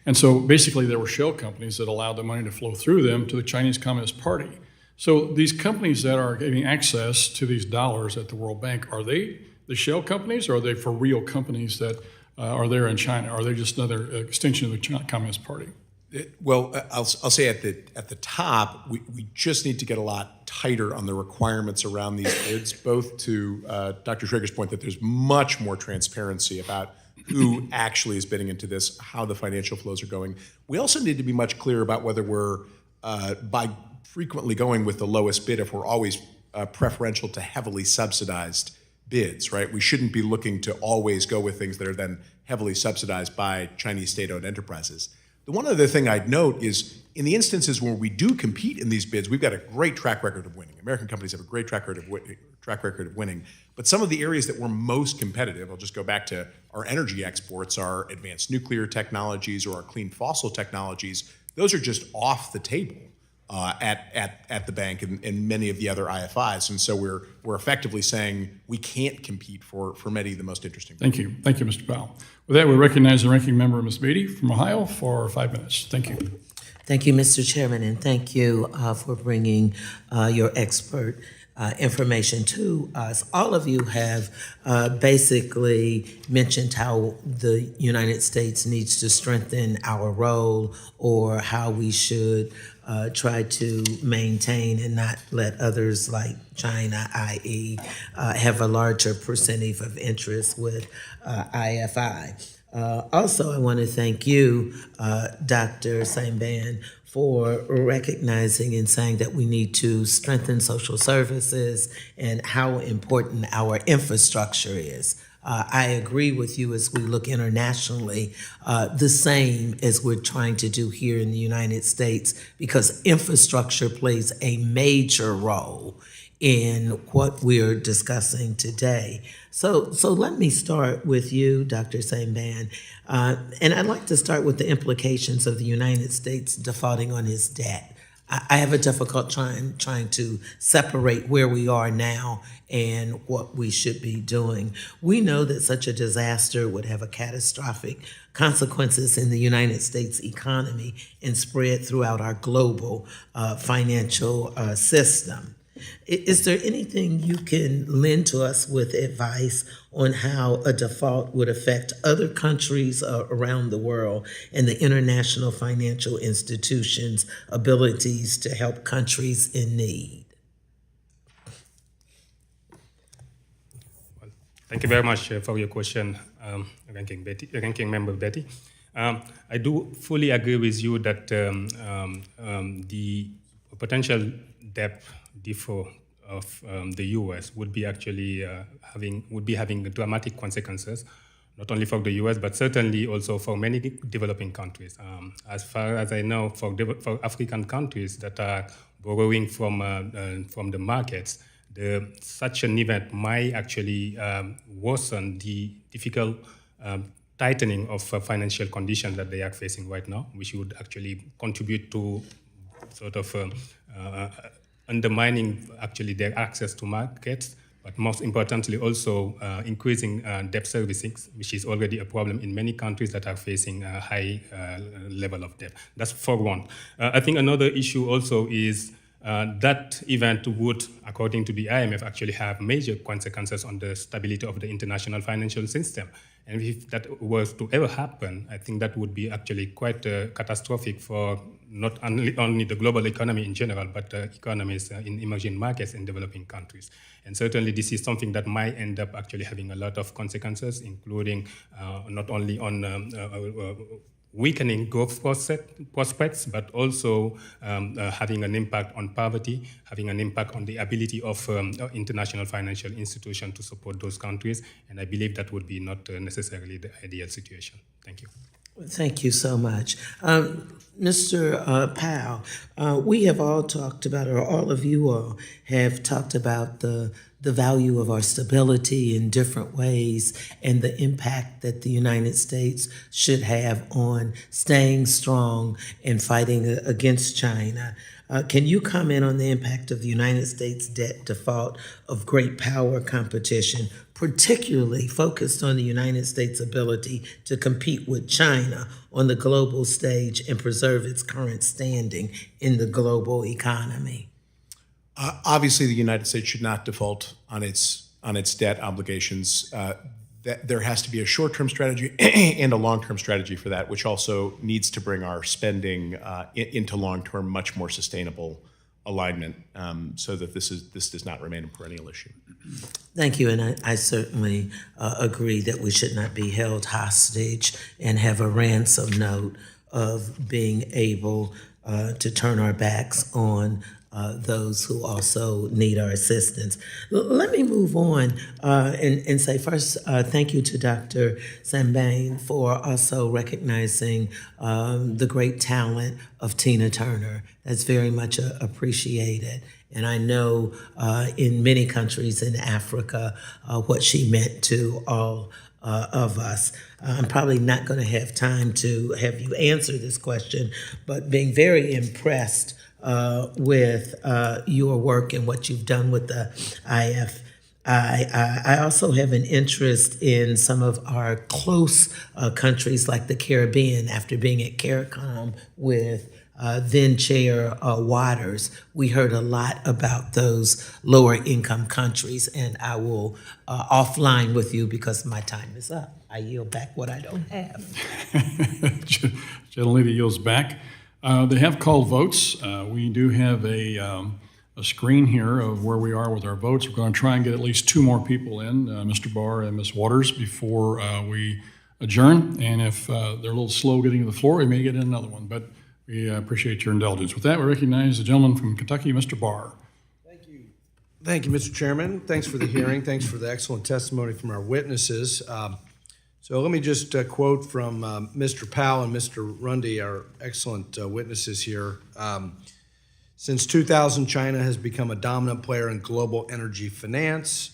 And so basically there were shell companies that allowed the money to flow through them to the Chinese Communist Party. So these companies that are getting access to these dollars at the World Bank, are they the shell companies, or are they for real companies that are there in China? Are they just another extension of the Communist Party? Well, I'll say at the top, we just need to get a lot tighter on the requirements around these bids, both to Dr. Schrager's point that there's much more transparency about who actually is bidding into this, how the financial flows are going. We also need to be much clearer about whether we're, by frequently going with the lowest bid, if we're always preferential to heavily subsidized bids, right? We shouldn't be looking to always go with things that are then heavily subsidized by Chinese state-owned enterprises. The one other thing I'd note is in the instances where we do compete in these bids, we've got a great track record of winning. American companies have a great track record of winning. But some of the areas that we're most competitive, I'll just go back to our energy exports, our advanced nuclear technologies or our clean fossil technologies, those are just off the table at the bank and many of the other IFIs. And so we're effectively saying we can't compete for many of the most interesting. Thank you, Mr. Powell. With that, we recognize the ranking member, Ms. Beatty from Ohio, for 5 minutes. Thank you. Thank you, Mr. Chairman, and thank you for bringing your expert information to us. All of you have basically mentioned how the United States needs to strengthen our role, or how we should try to maintain and not let others like China, i.e., have a larger percentage of interest with IFI. Also, I want to thank you, Dr. Samban, for recognizing and saying that we need to strengthen social services and how important our infrastructure is. I agree with you as we look internationally, the same as we're trying to do here in the United States, because infrastructure plays a major role in what we're discussing today. So let me start with you, Dr. Samban, and I'd like to start with the implications of the United States defaulting on its debt. I have a difficult time trying to separate where we are now and what we should be doing. We know that such a disaster would have a catastrophic consequences in the United States economy and spread throughout our global financial system. Is there anything you can lend to us with advice on how a default would affect other countries around the world and the international financial institutions' abilities to help countries in need? Well, thank you very much for your question, Ranking Member Betty. I do fully agree with you that the potential debt default of the U.S. would be actually having dramatic consequences, not only for the U.S. but certainly also for many developing countries. As far as I know, for African countries that are borrowing from the markets, such an event might actually worsen the difficult tightening of financial conditions that they are facing right now, which would actually contribute to sort of undermining actually their access to markets, but most importantly also increasing debt servicing, which is already a problem in many countries that are facing a high level of debt. That's for one. I think another issue also is that event would, according to the IMF, actually have major consequences on the stability of the international financial system. And if that was to ever happen, I think that would be actually quite catastrophic for not only the global economy in general, but economies in emerging markets in developing countries. And certainly this is something that might end up actually having a lot of consequences, including not only on weakening growth prospects, but also having an impact on poverty, having an impact on the ability of international financial institutions to support those countries. And I believe that would be not necessarily the ideal situation. Thank you. Thank you so much. Mr. Powell, we have all talked about, or all of you all have talked about the value of our stability in different ways and the impact that the United States should have on staying strong and fighting against China. Can you comment on the impact of the United States debt default of great power competition, particularly focused on the United States' ability to compete with China on the global stage and preserve its current standing in the global economy? Obviously, the United States should not default on its debt obligations. There has to be a short-term strategy and a long-term strategy for that, which also needs to bring our spending into long-term, much more sustainable alignment, so that this does not remain a perennial issue. Thank you, and I certainly agree that we should not be held hostage and have a ransom note of being able to turn our backs on those who also need our assistance. Let me move on and say first, thank you to Dr. Sambane for also recognizing the great talent of Tina Turner. That's very much appreciated. And I know in many countries in Africa what she meant to all of us. I'm probably not going to have time to have you answer this question, but being very impressed with your work and what you've done with the IFI. I also have an interest in some of our close countries like the Caribbean. After being at CARICOM with then Chair Waters, we heard a lot about those lower income countries, and I will offline with you because my time is up. I yield back what I don't have. Gentle Lady yields back. They have called votes. We do have a screen here of where we are with our votes. We're going to try and get at least two more people in, Mr. Barr and Ms. Waters, before we adjourn. And if they're a little slow getting to the floor, we may get in another one. But we appreciate your indulgence. With that, we recognize the gentleman from Kentucky, Mr. Barr. Thank you, Mr. Chairman. Thanks for the hearing. Thanks for the excellent testimony from our witnesses. So let me just quote from Mr. Powell and Mr. Rundy, our excellent witnesses here. Since 2000, China has become a dominant player in global energy finance,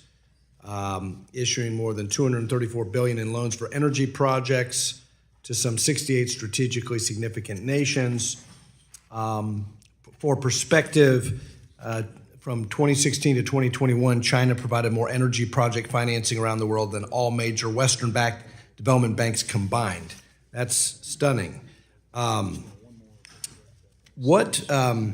issuing more than $234 billion in loans for energy projects to some 68 strategically significant nations. For perspective, from 2016 to 2021, China provided more energy project financing around the world than all major Western-backed development banks combined. That's stunning. What I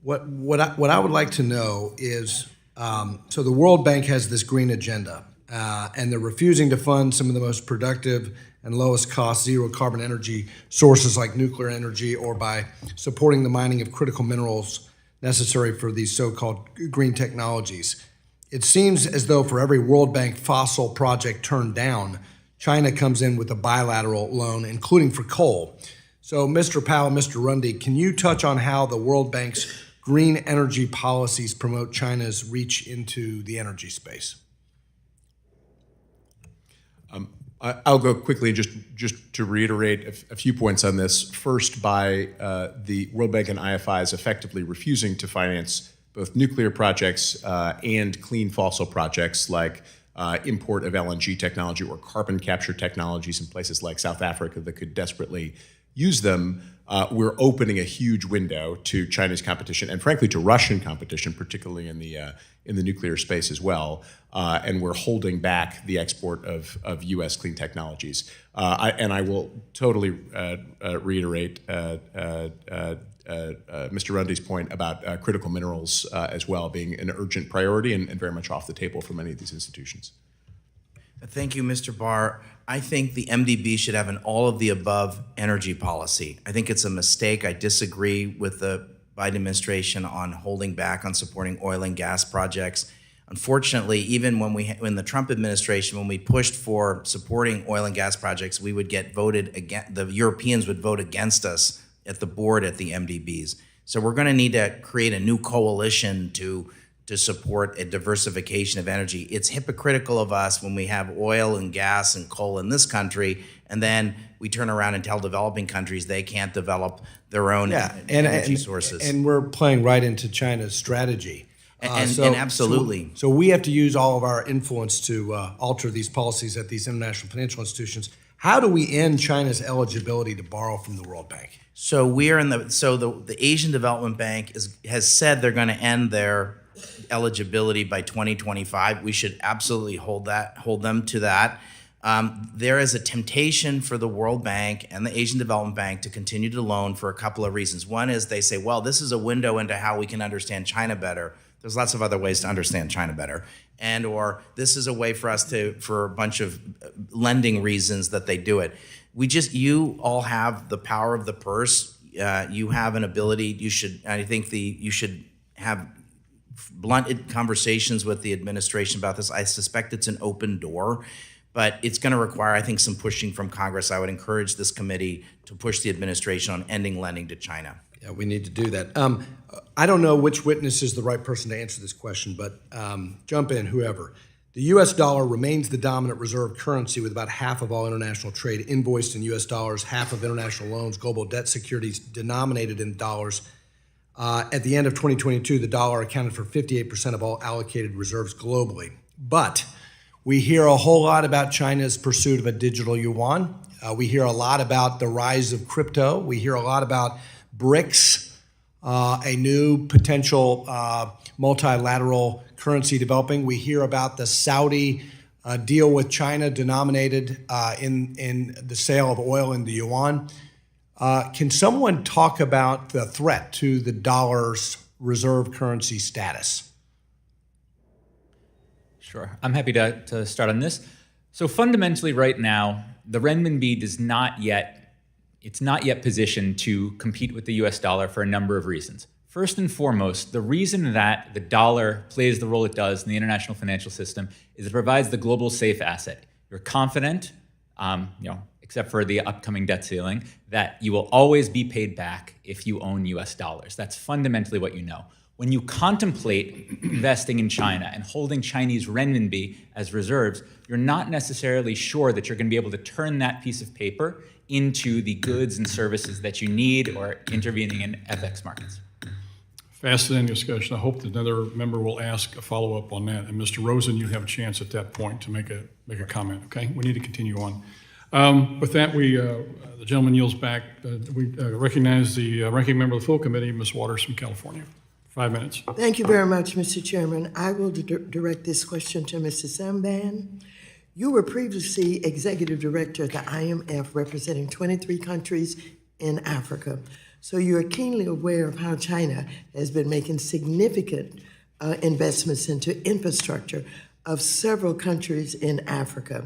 would like to know is, so the World Bank has this green agenda, and they're refusing to fund some of the most productive and lowest cost zero carbon energy sources like nuclear energy, or by supporting the mining of critical minerals necessary for these so-called green technologies. It seems as though for every World Bank fossil project turned down, China comes in with a bilateral loan, including for coal. So, Mr. Powell, Mr. Rundy, can you touch on how the World Bank's green energy policies promote China's reach into the energy space? I'll go quickly just to reiterate a few points on this. First, by the World Bank and IFIs effectively refusing to finance both nuclear projects and clean fossil projects like import of LNG technology or carbon capture technologies in places like South Africa that could desperately use them, we're opening a huge window to Chinese competition and, frankly, to Russian competition, particularly in the nuclear space as well. And we're holding back the export of U.S. clean technologies. I will totally reiterate Mr. Rundy's point about critical minerals as well being an urgent priority and very much off the table for many of these institutions. Thank you, Mr. Barr. I think the MDB should have an all-of-the-above energy policy. I think it's a mistake. I disagree with the Biden administration on holding back on supporting oil and gas projects. Unfortunately, even when the Trump administration, when we pushed for supporting oil and gas projects, we would get voted against. The Europeans would vote against us at the board at the MDBs. So we're going to need to create a new coalition to support a diversification of energy. It's hypocritical of us when we have oil and gas and coal in this country, and then we turn around and tell developing countries they can't develop their own energy sources. And we're playing right into China's strategy. And absolutely. So we have to use all of our influence to alter these policies at these international financial institutions. How do we end China's eligibility to borrow from the World Bank? So the Asian Development Bank has said they're going to end their eligibility by 2025. We should absolutely hold them to that. There is a temptation for the World Bank and the Asian Development Bank to continue to loan for a couple of reasons. One is they say, well, this is a window into how we can understand China better. There's lots of other ways to understand China better. Or this is a way for us for a bunch of lending reasons that they do it. You all have the power of the purse. You have an ability. You should have blunted conversations with the administration about this. I suspect it's an open door, but it's going to require, I think, some pushing from Congress. I would encourage this committee to push the administration on ending lending to China. Yeah, we need to do that. I don't know which witness is the right person to answer this question, but jump in, whoever. The U.S. dollar remains the dominant reserve currency with about half of all international trade invoiced in U.S. dollars, half of international loans, global debt securities denominated in dollars. At the end of 2022, the dollar accounted for 58% of all allocated reserves globally. But we hear a whole lot about China's pursuit of a digital yuan. We hear a lot about the rise of crypto. We hear a lot about BRICS, a new potential multilateral currency developing. We hear about the Saudi deal with China denominated in the sale of oil in the yuan. Can someone talk about the threat to the dollar's reserve currency status? Sure. I'm happy to start on this. So fundamentally right now, the renminbi is not yet positioned to compete with the US dollar for a number of reasons. First and foremost, the reason that the dollar plays the role it does in the international financial system is it provides the global safe asset. You're confident, except for the upcoming debt ceiling, that you will always be paid back if you own US dollars. That's fundamentally what you know. When you contemplate investing in China and holding Chinese renminbi as reserves, you're not necessarily sure that you're going to be able to turn that piece of paper into the goods and services that you need or intervening in FX markets. Fascinating discussion. I hope that another member will ask a follow-up on that. And Mr. Rosen, you have a chance at that point to make a comment, okay? We need to continue on. With that, the gentleman yields back. We recognize the ranking member of the full committee, Ms. Waters from California. 5 minutes. Thank you very much, Mr. Chairman. I will direct this question to Mr. Samban. You were previously executive director at the IMF, representing 23 countries in Africa. So you are keenly aware of how China has been making significant investments into infrastructure of several countries in Africa.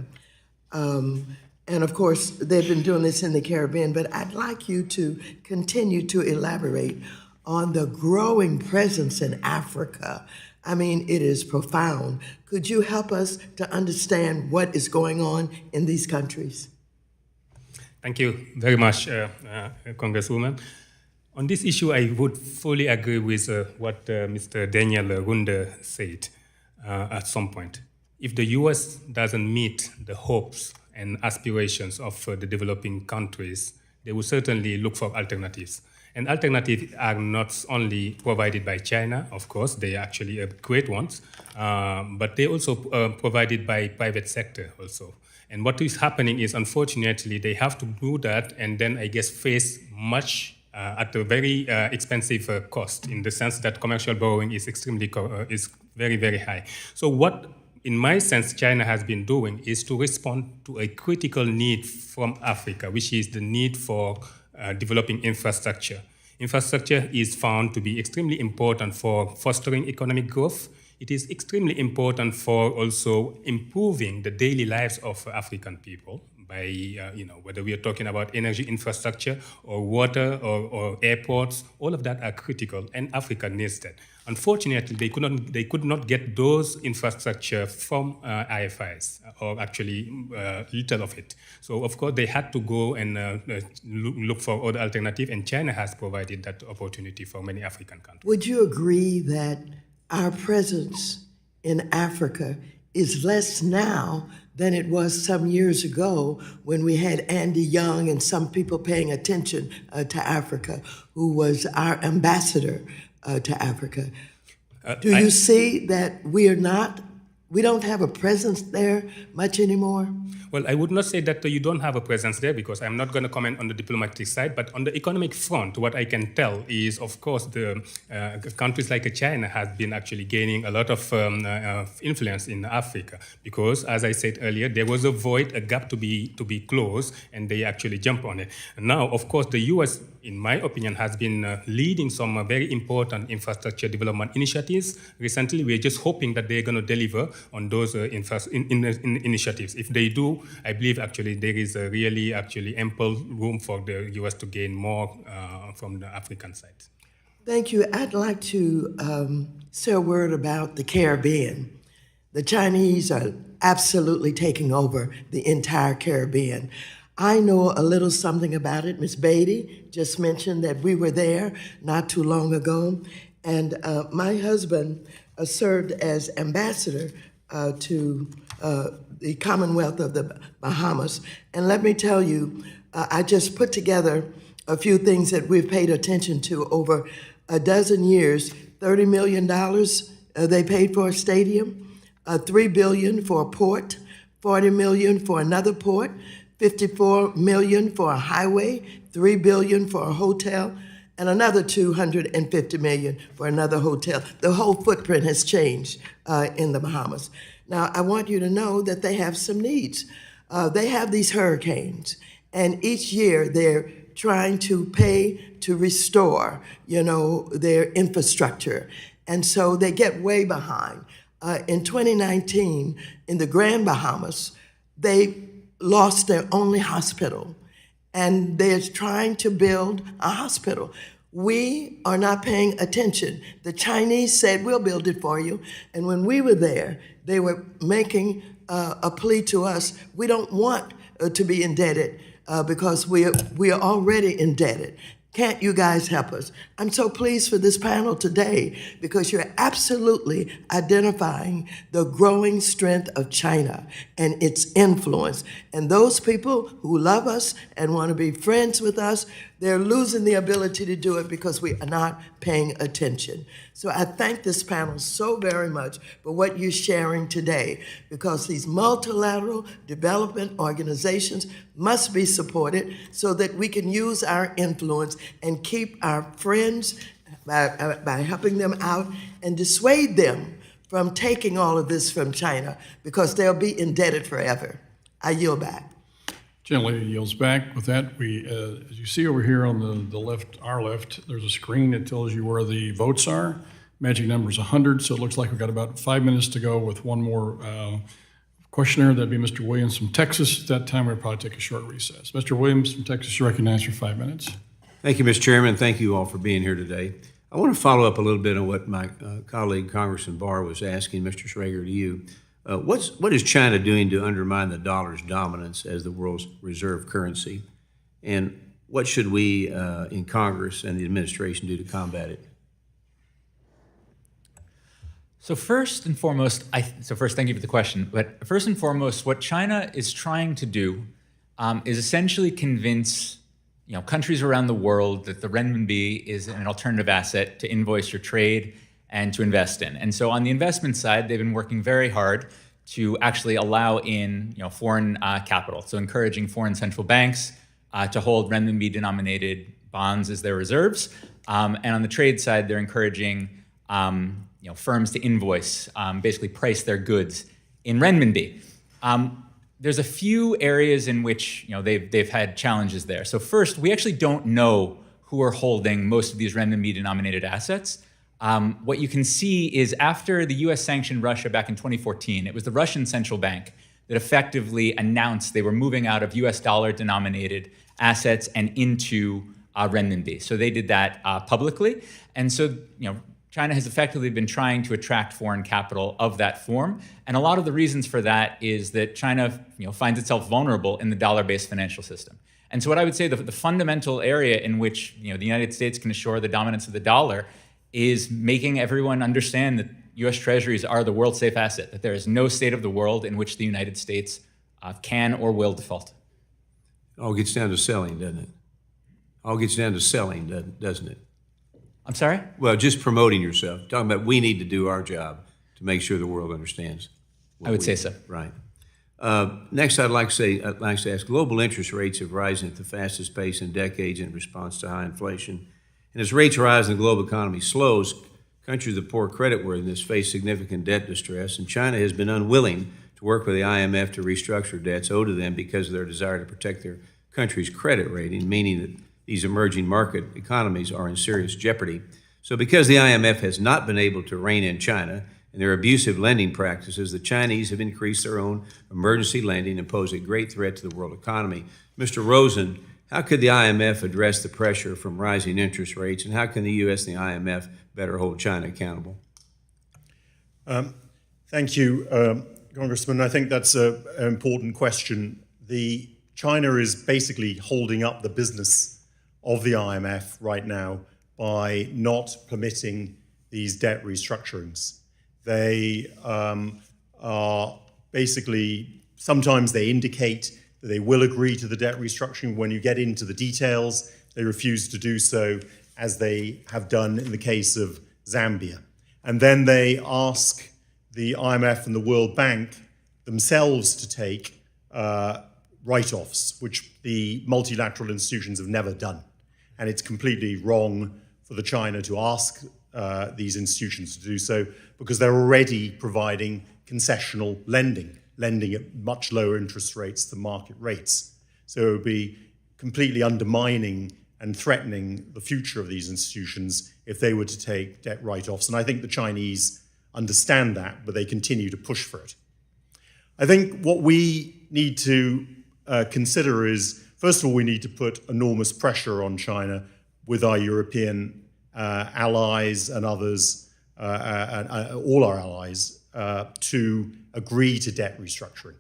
And of course, they've been doing this in the Caribbean, but I'd like you to continue to elaborate on the growing presence in Africa. I mean, it is profound. Could you help us to understand what is going on in these countries? Thank you very much, Congresswoman. On this issue, I would fully agree with what Mr. Daniel Runde said at some point. If the U.S. doesn't meet the hopes and aspirations of the developing countries, they will certainly look for alternatives. And alternatives are not only provided by China, of course, they are actually great ones, but they also provided by private sector also. And what is happening is, unfortunately, they have to do that and then, I guess, face much at a very expensive cost, in the sense that commercial borrowing is is very, very high. So what, in my sense, China has been doing is to respond to a critical need from Africa, which is the need for developing infrastructure. Infrastructure is found to be extremely important for fostering economic growth. It is extremely important for also improving the daily lives of African people by, whether we are talking about energy infrastructure or water or airports, all of that are critical, and Africa needs that. Unfortunately, they could not get those infrastructure from IFIs, or actually little of it. So, of course, they had to go and look for other alternatives, and China has provided that opportunity for many African countries. Would you agree that our presence in Africa is less now than it was some years ago when we had Andy Young and some people paying attention to Africa, who was our ambassador to Africa? Do you see that we don't have a presence there much anymore? Well, I would not say that you don't have a presence there, because I'm not going to comment on the diplomatic side, but on the economic front, what I can tell is, of course, the countries like China have been actually gaining a lot of influence in Africa, because, as I said earlier, there was a void, a gap to be closed, and they actually jump on it. And now, of course, the U.S., in my opinion, has been leading some very important infrastructure development initiatives. Recently, we're just hoping that they're going to deliver on those initiatives. If they do, I believe actually there is a really actually ample room for the U.S. to gain more from the African side. Thank you. I'd like to say a word about the Caribbean. The Chinese are absolutely taking over the entire Caribbean. I know a little something about it. Ms. Beatty just mentioned that we were there not too long ago, and my husband served as ambassador to the Commonwealth of the Bahamas. And let me tell you, I just put together a few things that we've paid attention to over a dozen years. $30 million they paid for a stadium, $3 billion for a port, $40 million for another port, $54 million for a highway, $3 billion for a hotel, and another $250 million for another hotel. The whole footprint has changed in the Bahamas. Now, I want you to know that they have some needs. They have these hurricanes, and each year they're trying to pay to restore, their infrastructure. And so they get way behind. In 2019, in the Grand Bahamas, they lost their only hospital, and they're trying to build a hospital. We are not paying attention. The Chinese said, we'll build it for you. And when we were there, they were making a plea to us. We don't want to be indebted because we are already indebted. Can't you guys help us? I'm so pleased for this panel today because you're absolutely identifying the growing strength of China and its influence. And those people who love us and want to be friends with us, they're losing the ability to do it because we are not paying attention. So I thank this panel so very much for what you're sharing today, because these multilateral development organizations must be supported so that we can use our influence and keep our friends by helping them out and dissuade them from taking all of this from China, because they'll be indebted forever. I yield back. Gently yields back. With that, we, as you see over here on the left, our left, there's a screen that tells you where the votes are. Magic number is 100, so it looks like we've got about 5 minutes to go with one more questioner. That'd be Mr. Williams from Texas. At that time, we'll probably take a short recess. Mr. Williams from Texas, you're recognized for 5 minutes. Thank you, Mr. Chairman. Thank you all for being here today. I want to follow up a little bit on what my colleague, Congressman Barr, was asking Mr. Schrager to you. What is China doing to undermine the dollar's dominance as the world's reserve currency? And what should we in Congress and the administration do to combat it? So first and foremost, thank you for the question. But first and foremost, what China is trying to do is essentially convince countries around the world that the renminbi is an alternative asset to invoice your trade and to invest in. And so on the investment side, they've been working very hard to actually allow in foreign capital, so encouraging foreign central banks to hold renminbi-denominated bonds as their reserves. And on the trade side, they're encouraging firms to invoice, basically price their goods in renminbi. There's a few areas in which they've had challenges there. So first, we actually don't know who are holding most of these renminbi-denominated assets. What you can see is after the US sanctioned Russia back in 2014, it was the Russian central bank that effectively announced they were moving out of US dollar-denominated assets and into renminbi. So they did that publicly. And so, China has effectively been trying to attract foreign capital of that form. And a lot of the reasons for that is that China finds itself vulnerable in the dollar-based financial system. And so what I would say the fundamental area in which the United States can assure the dominance of the dollar is making everyone understand that US Treasuries are the world safe asset, that there is no state of the world in which the United States can or will default. It all gets down to selling, doesn't it? All gets down to selling, doesn't it? I'm sorry? Well, just promoting yourself. Talking about we need to do our job to make sure the world understands. I would say so. Right. Next, I'd like to ask, global interest rates have risen at the fastest pace in decades in response to high inflation. And as rates rise and the global economy slows, countries with poor creditworthiness face significant debt distress, and China has been unwilling to work with the IMF to restructure debts owed to them because of their desire to protect their country's credit rating, meaning that these emerging market economies are in serious jeopardy. So because the IMF has not been able to rein in China and their abusive lending practices, the Chinese have increased their own emergency lending and pose a great threat to the world economy. Mr. Rosen, how could the IMF address the pressure from rising interest rates, and how can the U.S. and the IMF better hold China accountable? Thank you, Congressman. I think that's an important question. China is basically holding up the business of the IMF right now by not permitting these debt restructurings. They are basically, sometimes they indicate that they will agree to the debt restructuring. When you get into the details, they refuse to do so, as they have done in the case of Zambia. And then they ask the IMF and the World Bank themselves to take write-offs, which the multilateral institutions have never done. And it's completely wrong for the China to ask these institutions to do so, because they're already providing concessional lending at much lower interest rates than market rates. So it would be completely undermining and threatening the future of these institutions if they were to take debt write-offs. And I think the Chinese understand that, but they continue to push for it. I think what we need to consider is, first of all, we need to put enormous pressure on China with our European allies and others, all our allies, to agree to debt restructuring.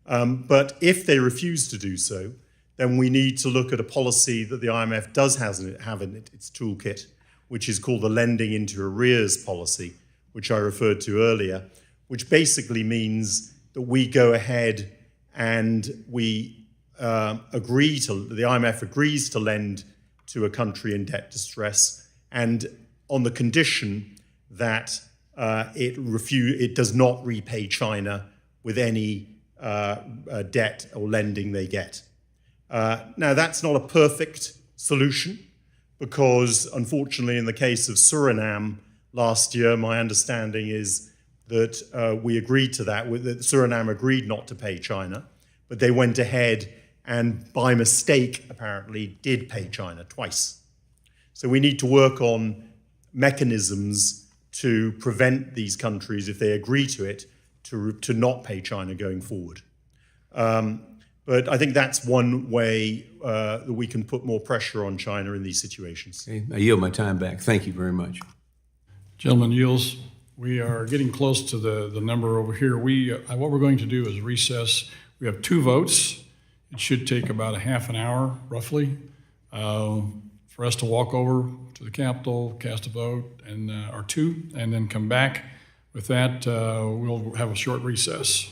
But if they refuse to do so, then we need to look at a policy that the IMF does have in its toolkit, which is called the lending into arrears policy, which I referred to earlier, which basically means that we go ahead and we the IMF agrees to lend to a country in debt distress, and on the condition that it does not repay China with any debt or lending they get. Now, that's not a perfect solution, because unfortunately in the case of Suriname last year, my understanding is that we agreed to that Suriname agreed not to pay China, but they went ahead and by mistake apparently did pay China twice. So we need to work on mechanisms to prevent these countries, if they agree to it, to not pay China going forward. But I think that's one way that we can put more pressure on China in these situations. Okay, I yield my time back. Thank you very much. Gentlemen yields. We are getting close to the number over here. What we're going to do is recess. We have 2 votes. It should take about a half an hour, roughly, for us to walk over to the Capitol, cast a vote, and or 2, and then come back. With that, we'll have a short recess.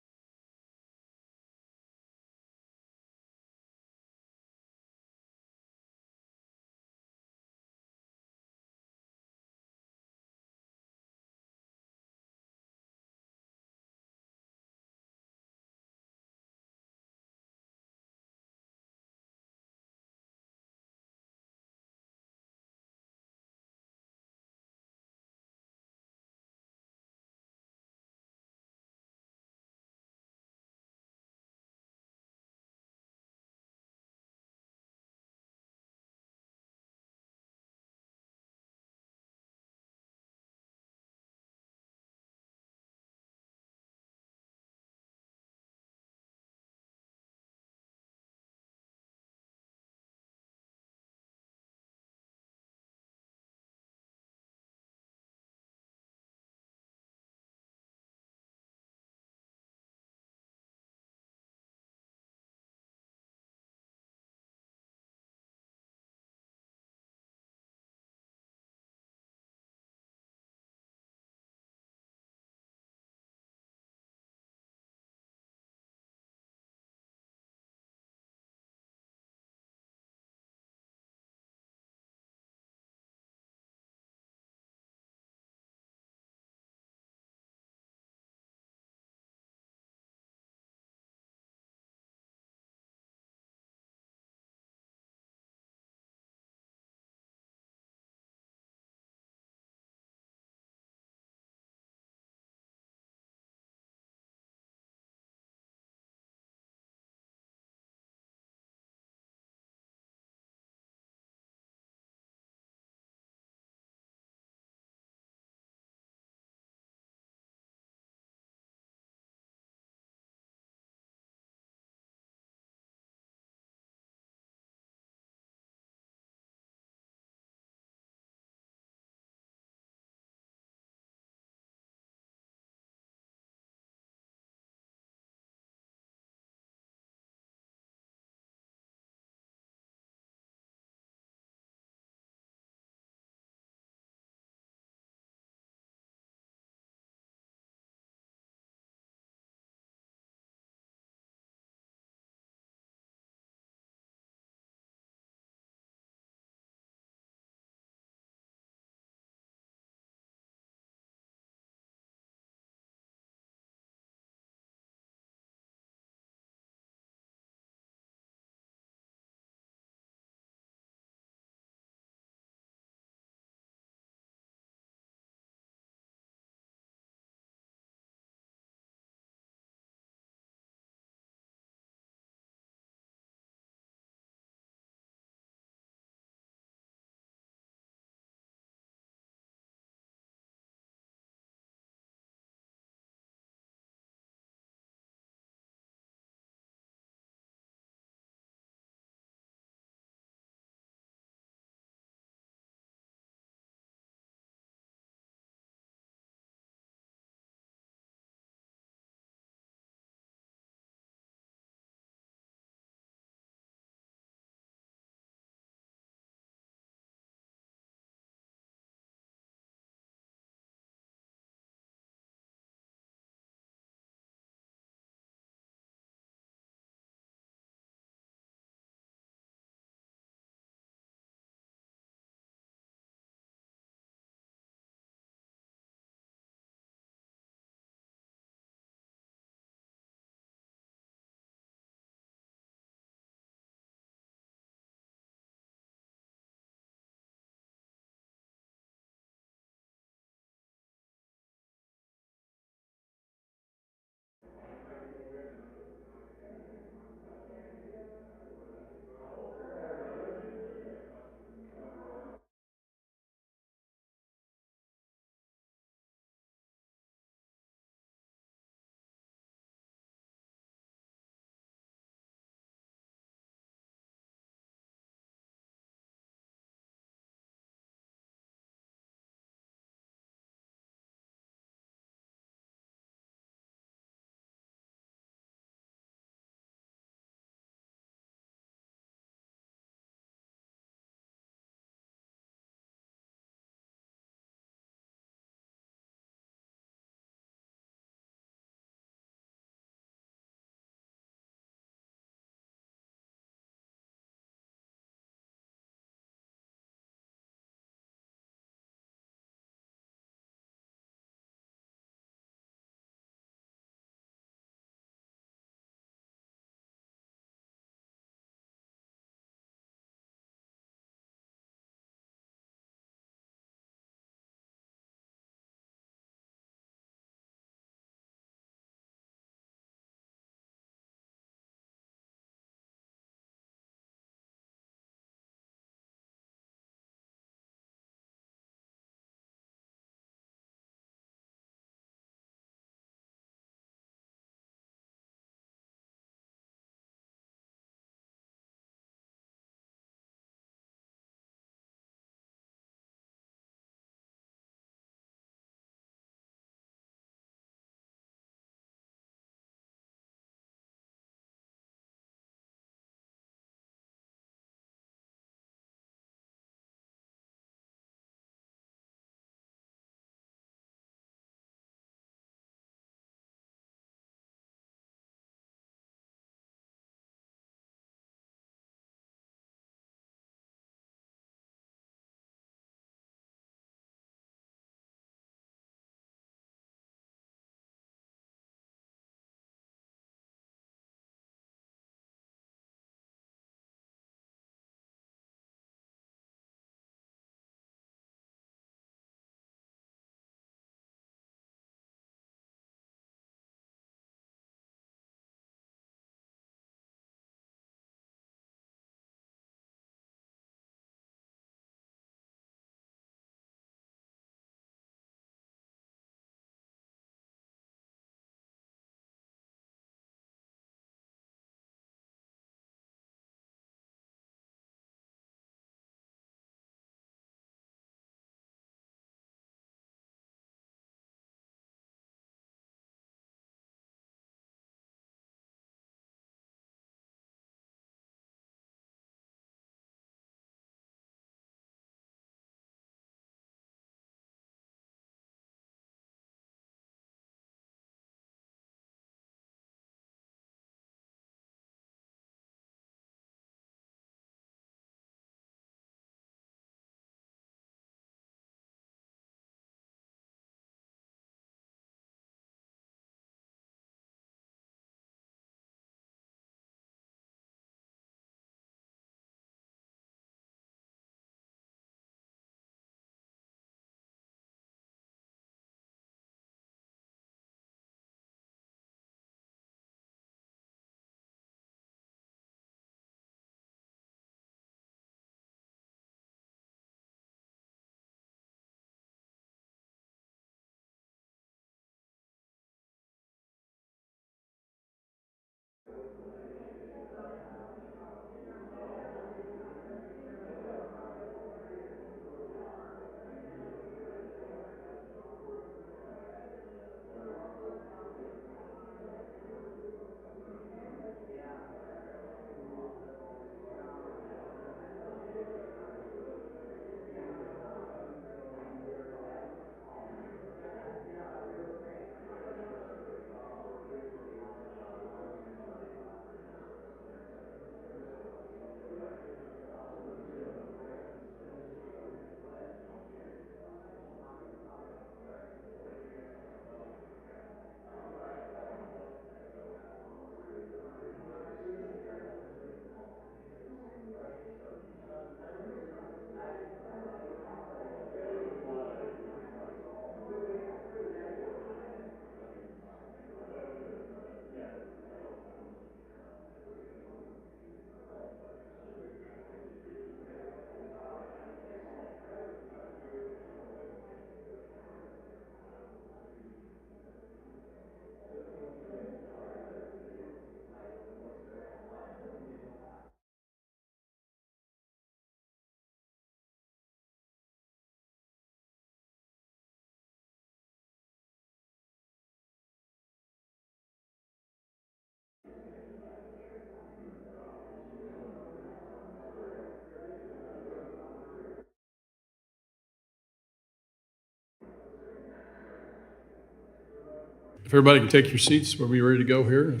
If everybody can take your seats, we'll be ready to go here in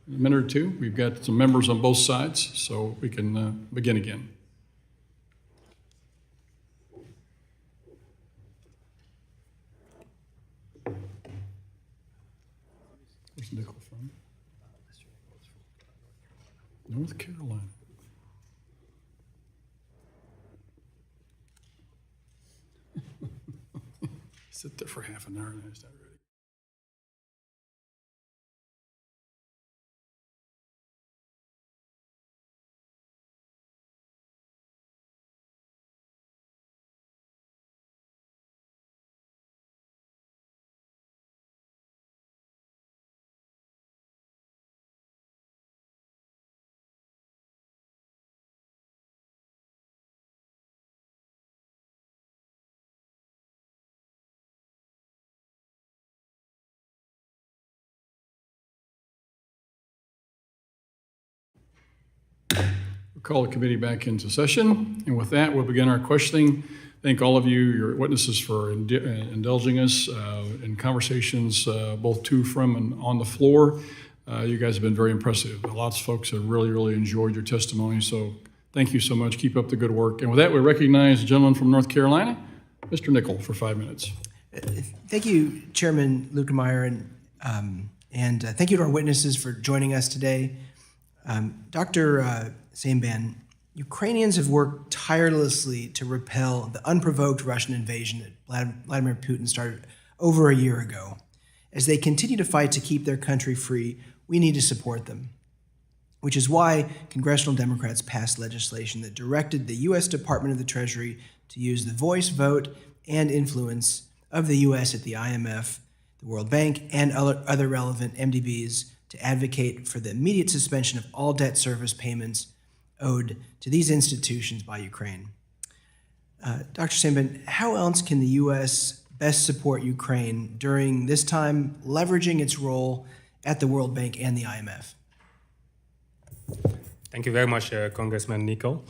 a minute or two. We've got some members on both sides, so we can begin again. Where's Nickel from? North Carolina. Sit there for half an hour and it's not ready. We'll call the committee back into session. And with that, we'll begin our questioning. Thank all of you, your witnesses, for indulging us in conversations, both to, from, and on the floor. You guys have been very impressive. Lots of folks have really enjoyed your testimony, so thank you so much. Keep up the good work. And with that, we recognize the gentleman from North Carolina, Mr. Nickel, for 5 minutes. Thank you, Chairman Lukemeyer, and thank you to our witnesses for joining us today. Dr. Saimban, Ukrainians have worked tirelessly to repel the unprovoked Russian invasion that Vladimir Putin started over a year ago. As they continue to fight to keep their country free, we need to support them, which is why congressional Democrats passed legislation that directed the U.S. Department of the Treasury to use the voice, vote, and influence of the U.S. at the IMF, the World Bank, and other relevant MDBs to advocate for the immediate suspension of all debt service payments owed to these institutions by Ukraine. Dr. Saimban, how else can the U.S. best support Ukraine during this time, leveraging its role at the World Bank and the IMF? Thank you very much, Congressman Nickel.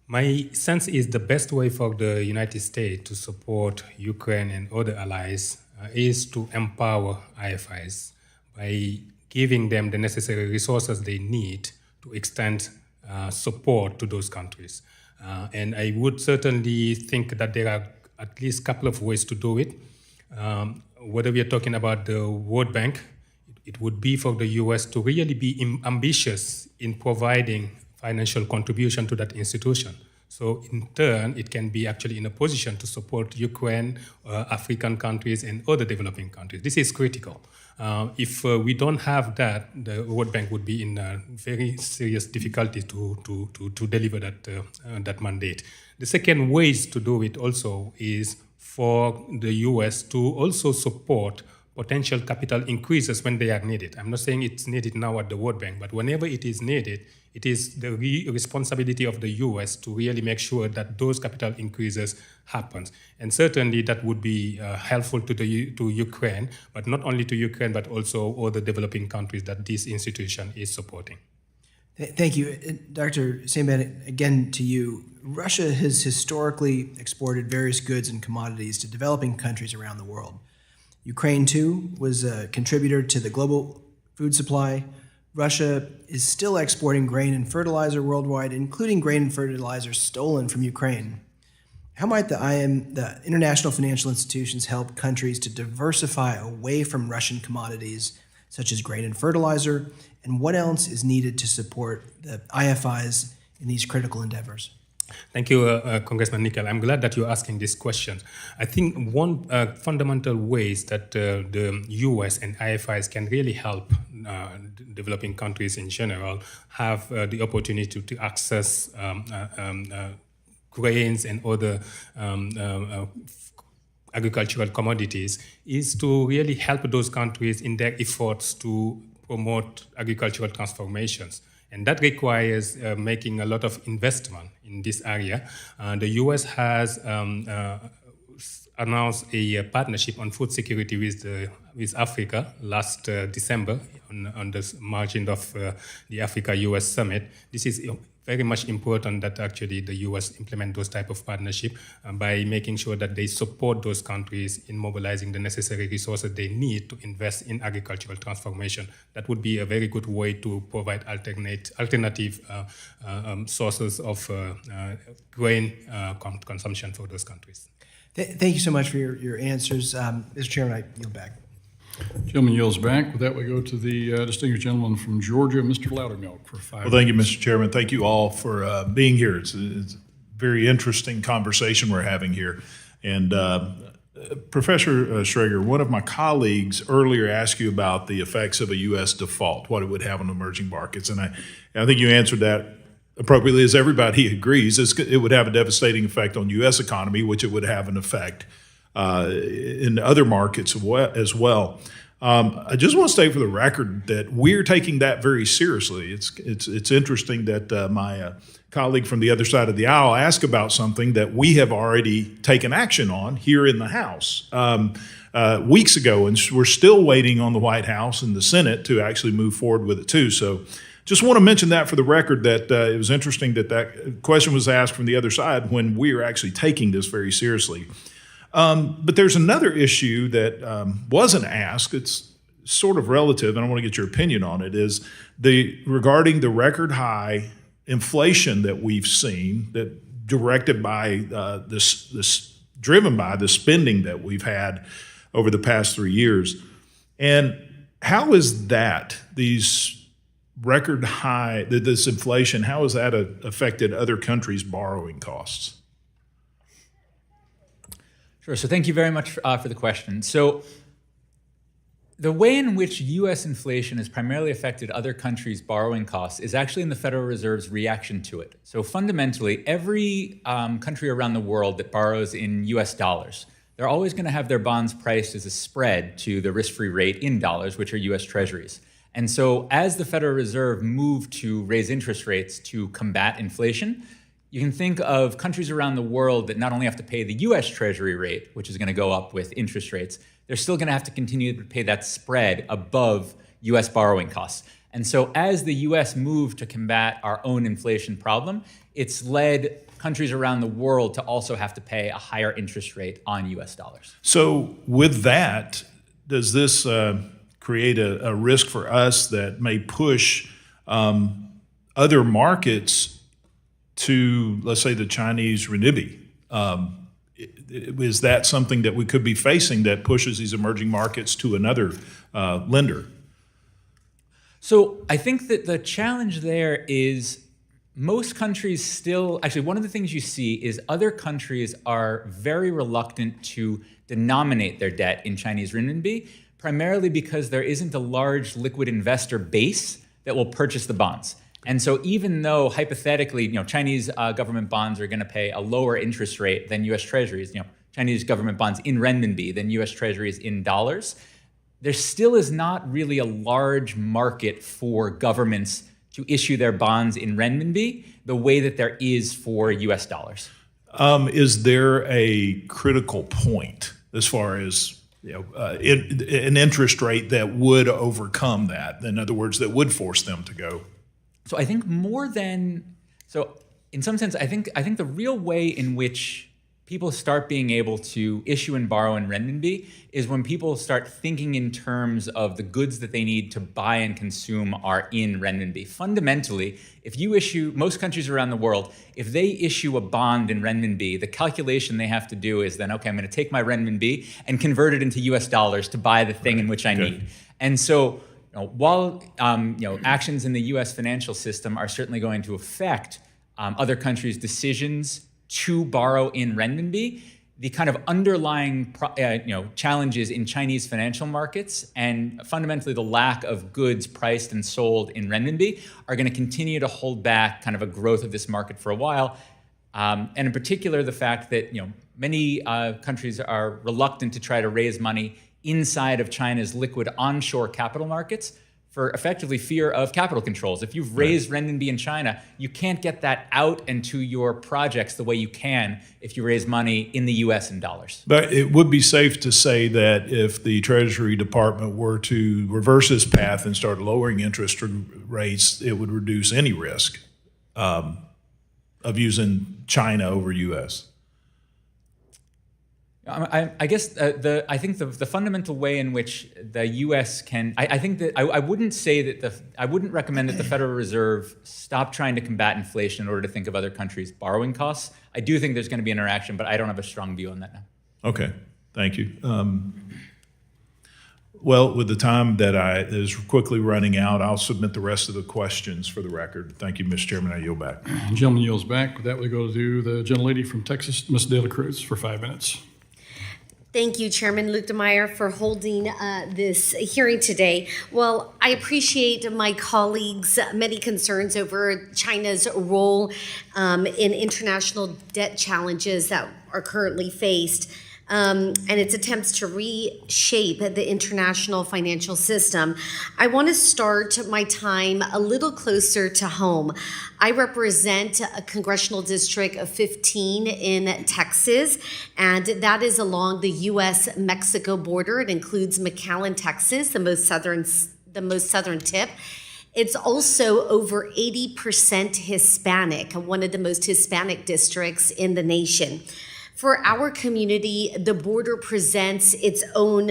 My sense is the best way for the United States to support Ukraine and other allies is to empower IFIs by giving them the necessary resources they need to extend support to those countries. And I would certainly think that there are at least a couple of ways to do it. Whether we are talking about the World Bank, it would be for the US to really be ambitious in providing financial contribution to that institution. So in turn, it can be actually in a position to support Ukraine, African countries, and other developing countries. This is critical. If we don't have that, the World Bank would be in very serious difficulty to deliver that mandate. The second ways to do it also is for the US to also support potential capital increases when they are needed. I'm not saying it's needed now at the World Bank, but whenever it is needed, it is the responsibility of the US to really make sure that those capital increases happens. And certainly that would be helpful to Ukraine, but not only to Ukraine, but also other developing countries that this institution is supporting. Thank you. Dr. Saimban, again to you. Russia has historically exported various goods and commodities to developing countries around the world. Ukraine, too, was a contributor to the global food supply. Russia is still exporting grain and fertilizer worldwide, including grain and fertilizer stolen from Ukraine. How might the international financial institutions help countries to diversify away from Russian commodities, such as grain and fertilizer, and what else is needed to support the IFIs in these critical endeavors? Thank you, Congressman Nickel. I'm glad that you're asking this question. I think one fundamental ways that the U.S. and IFIs can really help developing countries in general have the opportunity to access grains and other agricultural commodities is to really help those countries in their efforts to promote agricultural transformations. And that requires making a lot of investment in this area. The U.S. has announced a partnership on food security with Africa last December on the margin of the Africa-U.S. Summit. This is very much important that actually the U.S. implement those type of partnership by making sure that they support those countries in mobilizing the necessary resources they need to invest in agricultural transformation. That would be a very good way to provide alternative sources of grain consumption for those countries. Thank you so much for your answers. Mr. Chairman, I yield back. Gentleman yields back. With that, we go to the distinguished gentleman from Georgia, Mr. Loudermilk, for 5 Well, thank you, minutes. Mr. Chairman. Thank you all for being here. It's a very interesting conversation we're having here. And Professor Schrager, one of my colleagues earlier asked you about the effects of a U.S. default, what it would have on emerging markets. And I think you answered that appropriately, as everybody agrees. It would have a devastating effect on the U.S. economy, which it would have an effect in other markets as well. I just want to state for the record that we're taking that very seriously. It's interesting that my colleague from the other side of the aisle asked about something that we have already taken action on here in the House weeks ago, and we're still waiting on the White House and the Senate to actually move forward with it too. So just want to mention that for the record, that it was interesting that that question was asked from the other side when we are actually taking this very seriously. But there's another issue that wasn't asked. It's sort of relative, and I want to get your opinion on it, is regarding the record high inflation that we've seen, that directed by driven by the spending that we've had over the past 3 years. And how is that, these record high, this inflation, how has that affected other countries' borrowing costs? Sure. So thank you very much for the question. So the way in which U.S. inflation has primarily affected other countries' borrowing costs is actually in the Federal Reserve's reaction to it. So fundamentally, every country around the world that borrows in U.S. dollars, they're always going to have their bonds priced as a spread to the risk-free rate in dollars, which are U.S. Treasuries. And so as the Federal Reserve moved to raise interest rates to combat inflation, you can think of countries around the world that not only have to pay the U.S. Treasury rate, which is going to go up with interest rates, they're still going to have to continue to pay that spread above U.S. borrowing costs. And so as the U.S. moved to combat our own inflation problem, it's led countries around the world to also have to pay a higher interest rate on U.S. dollars. So with that, does this create a risk for us that may push other markets to, let's say, the Chinese renminbi? Is that something that we could be facing that pushes these emerging markets to another lender? So I think that the challenge there is most countries still, actually one of the things you see is other countries are very reluctant to denominate their debt in Chinese renminbi, primarily because there isn't a large liquid investor base that will purchase the bonds. And so even though hypothetically, Chinese government bonds are going to pay a lower interest rate than U.S. Treasuries, Chinese government bonds in renminbi than U.S. Treasuries in dollars, there still is not really a large market for governments to issue their bonds in renminbi the way that there is for U.S. dollars. Is there a critical point as far as an interest rate that would overcome that? In other words, that would force them to go? So I think in some sense, I think the real way in which people start being able to issue and borrow in renminbi is when people start thinking in terms of the goods that they need to buy and consume are in renminbi. Fundamentally, if you issue, most countries around the world, if they issue a bond in renminbi, the calculation they have to do is then, okay, I'm going to take my renminbi and convert it into US dollars to buy the thing in which I need. And so while actions in the U.S. financial system are certainly going to affect other countries' decisions to borrow in renminbi, the kind of underlying challenges in Chinese financial markets and fundamentally the lack of goods priced and sold in renminbi are going to continue to hold back kind of a growth of this market for a while. And in particular, the fact that many countries are reluctant to try to raise money inside of China's liquid onshore capital markets for effectively fear of capital controls. If you've raised renminbi in China, you can't get that out and to your projects the way you can if you raise money in the US in dollars. But it would be safe to say that if the Treasury Department were to reverse this path and start lowering interest rates, it would reduce any risk of using China over U.S.? I guess I think the fundamental way in which the U.S. can, I think that I wouldn't say that I wouldn't recommend that the Federal Reserve stop trying to combat inflation in order to think of other countries' borrowing costs. I do think there's going to be interaction, but I don't have a strong view on that now. Okay, thank you. Well, with the time that is quickly running out, I'll submit the rest of the questions for the record. Thank you, Mr. Chairman. I yield back. The gentleman yields back. With that, we go to the gentlelady from Texas, Ms. De La Cruz, for 5 minutes. Thank you, Chairman Luetkemeyer, for holding this hearing today. Well, I appreciate my colleagues' many concerns over China's role in international debt challenges that are currently faced. And its attempts to reshape the international financial system. I want to start my time a little closer to home. I represent a congressional district of 15 in Texas, and that is along the U.S.-Mexico border. It includes McAllen, Texas, the most southern tip. It's also over 80% Hispanic, one of the most Hispanic districts in the nation. For our community, the border presents its own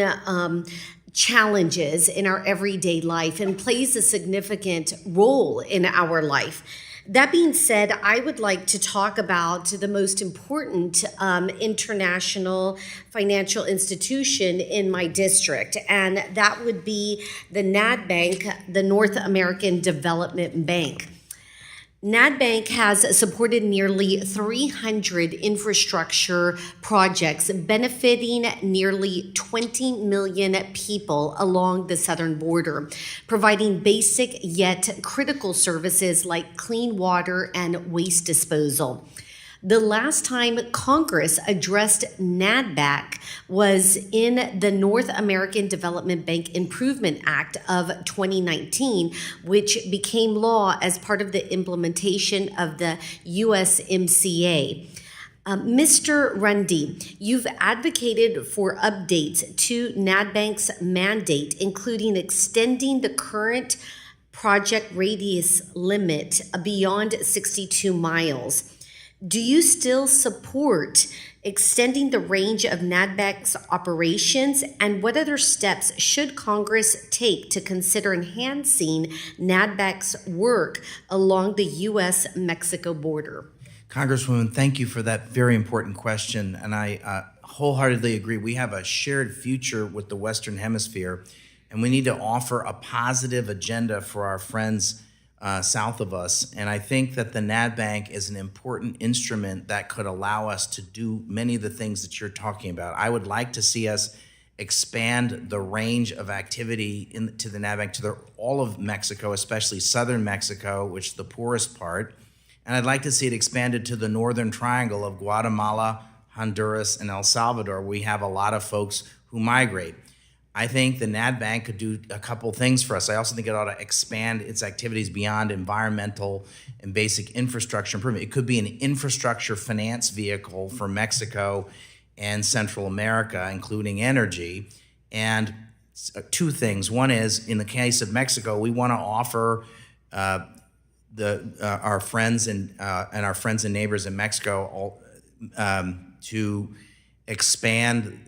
challenges in our everyday life and plays a significant role in our life. That being said, I would like to talk about the most important international financial institution in my district, and that would be the NADBank, the North American Development Bank. NADBank has supported nearly 300 infrastructure projects benefiting nearly 20 million people along the southern border, providing basic yet critical services like clean water and waste disposal. The last time Congress addressed NADBank was in the North American Development Bank Improvement Act of 2019, which became law as part of the implementation of the USMCA. Mr. Rundy, you've advocated for updates to NADBank's mandate, including extending the current project radius limit beyond 62 miles. Do you still support extending the range of NADBank's operations, and what other steps should Congress take to consider enhancing NADBank's work along the U.S.-Mexico border? Congresswoman, thank you for that very important question, and I wholeheartedly agree. We have a shared future with the Western Hemisphere, and we need to offer a positive agenda for our friends south of us. And I think that the NADBank is an important instrument that could allow us to do many of the things that you're talking about. I would like to see us expand the range of activity to the NADBank to all of Mexico, especially southern Mexico, which is the poorest part. And I'd like to see it expanded to the northern triangle of Guatemala, Honduras, and El Salvador. We have a lot of folks who migrate. I think the NADBank could do a couple things for us. I also think it ought to expand its activities beyond environmental and basic infrastructure improvement. It could be an infrastructure finance vehicle for Mexico and Central America, including energy. And two things. One is, in the case of Mexico, we want to offer our friends and our friends and neighbors in Mexico to expand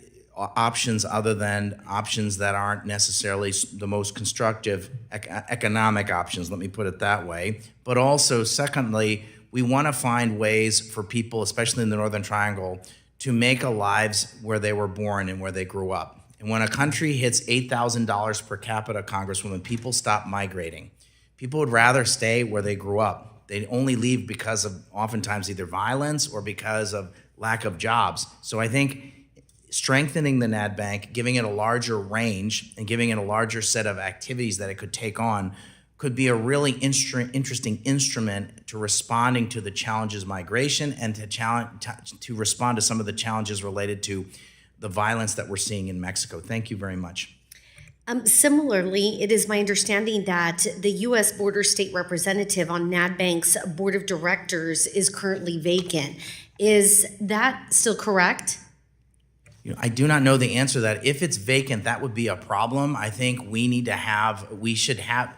options other than options that aren't necessarily the most constructive economic options, let me put it that way. But also, secondly, we want to find ways for people, especially in the Northern Triangle, to make a lives where they were born and where they grew up. And when a country hits $8,000 per capita, Congresswoman, people stop migrating. People would rather stay where they grew up. They only leave because of oftentimes either violence or because of lack of jobs. So I think strengthening the NADBank, giving it a larger range and giving it a larger set of activities that it could take on could be a really interesting instrument to responding to the challenges of migration and to respond to some of the challenges related to the violence that we're seeing in Mexico. Thank you very much. Similarly, it is my understanding that the U.S. Border State Representative on NADBank's Board of Directors is currently vacant. Is that still correct? I do not know the answer to that. If it's vacant, that would be a problem. I think we should have,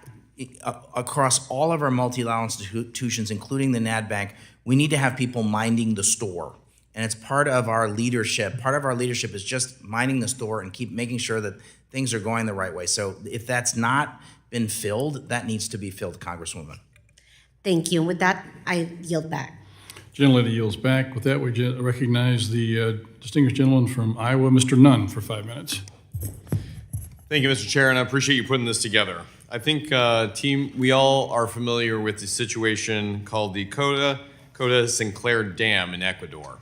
across all of our multilateral institutions, including the NADBank, we need to have people minding the store. And it's part of our leadership. Part of our leadership is just minding the store and keep making sure that things are going the right way. So if that's not been filled, that needs to be filled, Congresswoman. Thank you. And with that, I yield back. Gentlelady yields back. With that, we recognize the distinguished gentleman from Iowa, Mr. Nunn, for 5 minutes. Thank you, Mr. Chair, and I appreciate you putting this together. I think, team, we all are familiar with the situation called the Coda Sinclair Dam in Ecuador.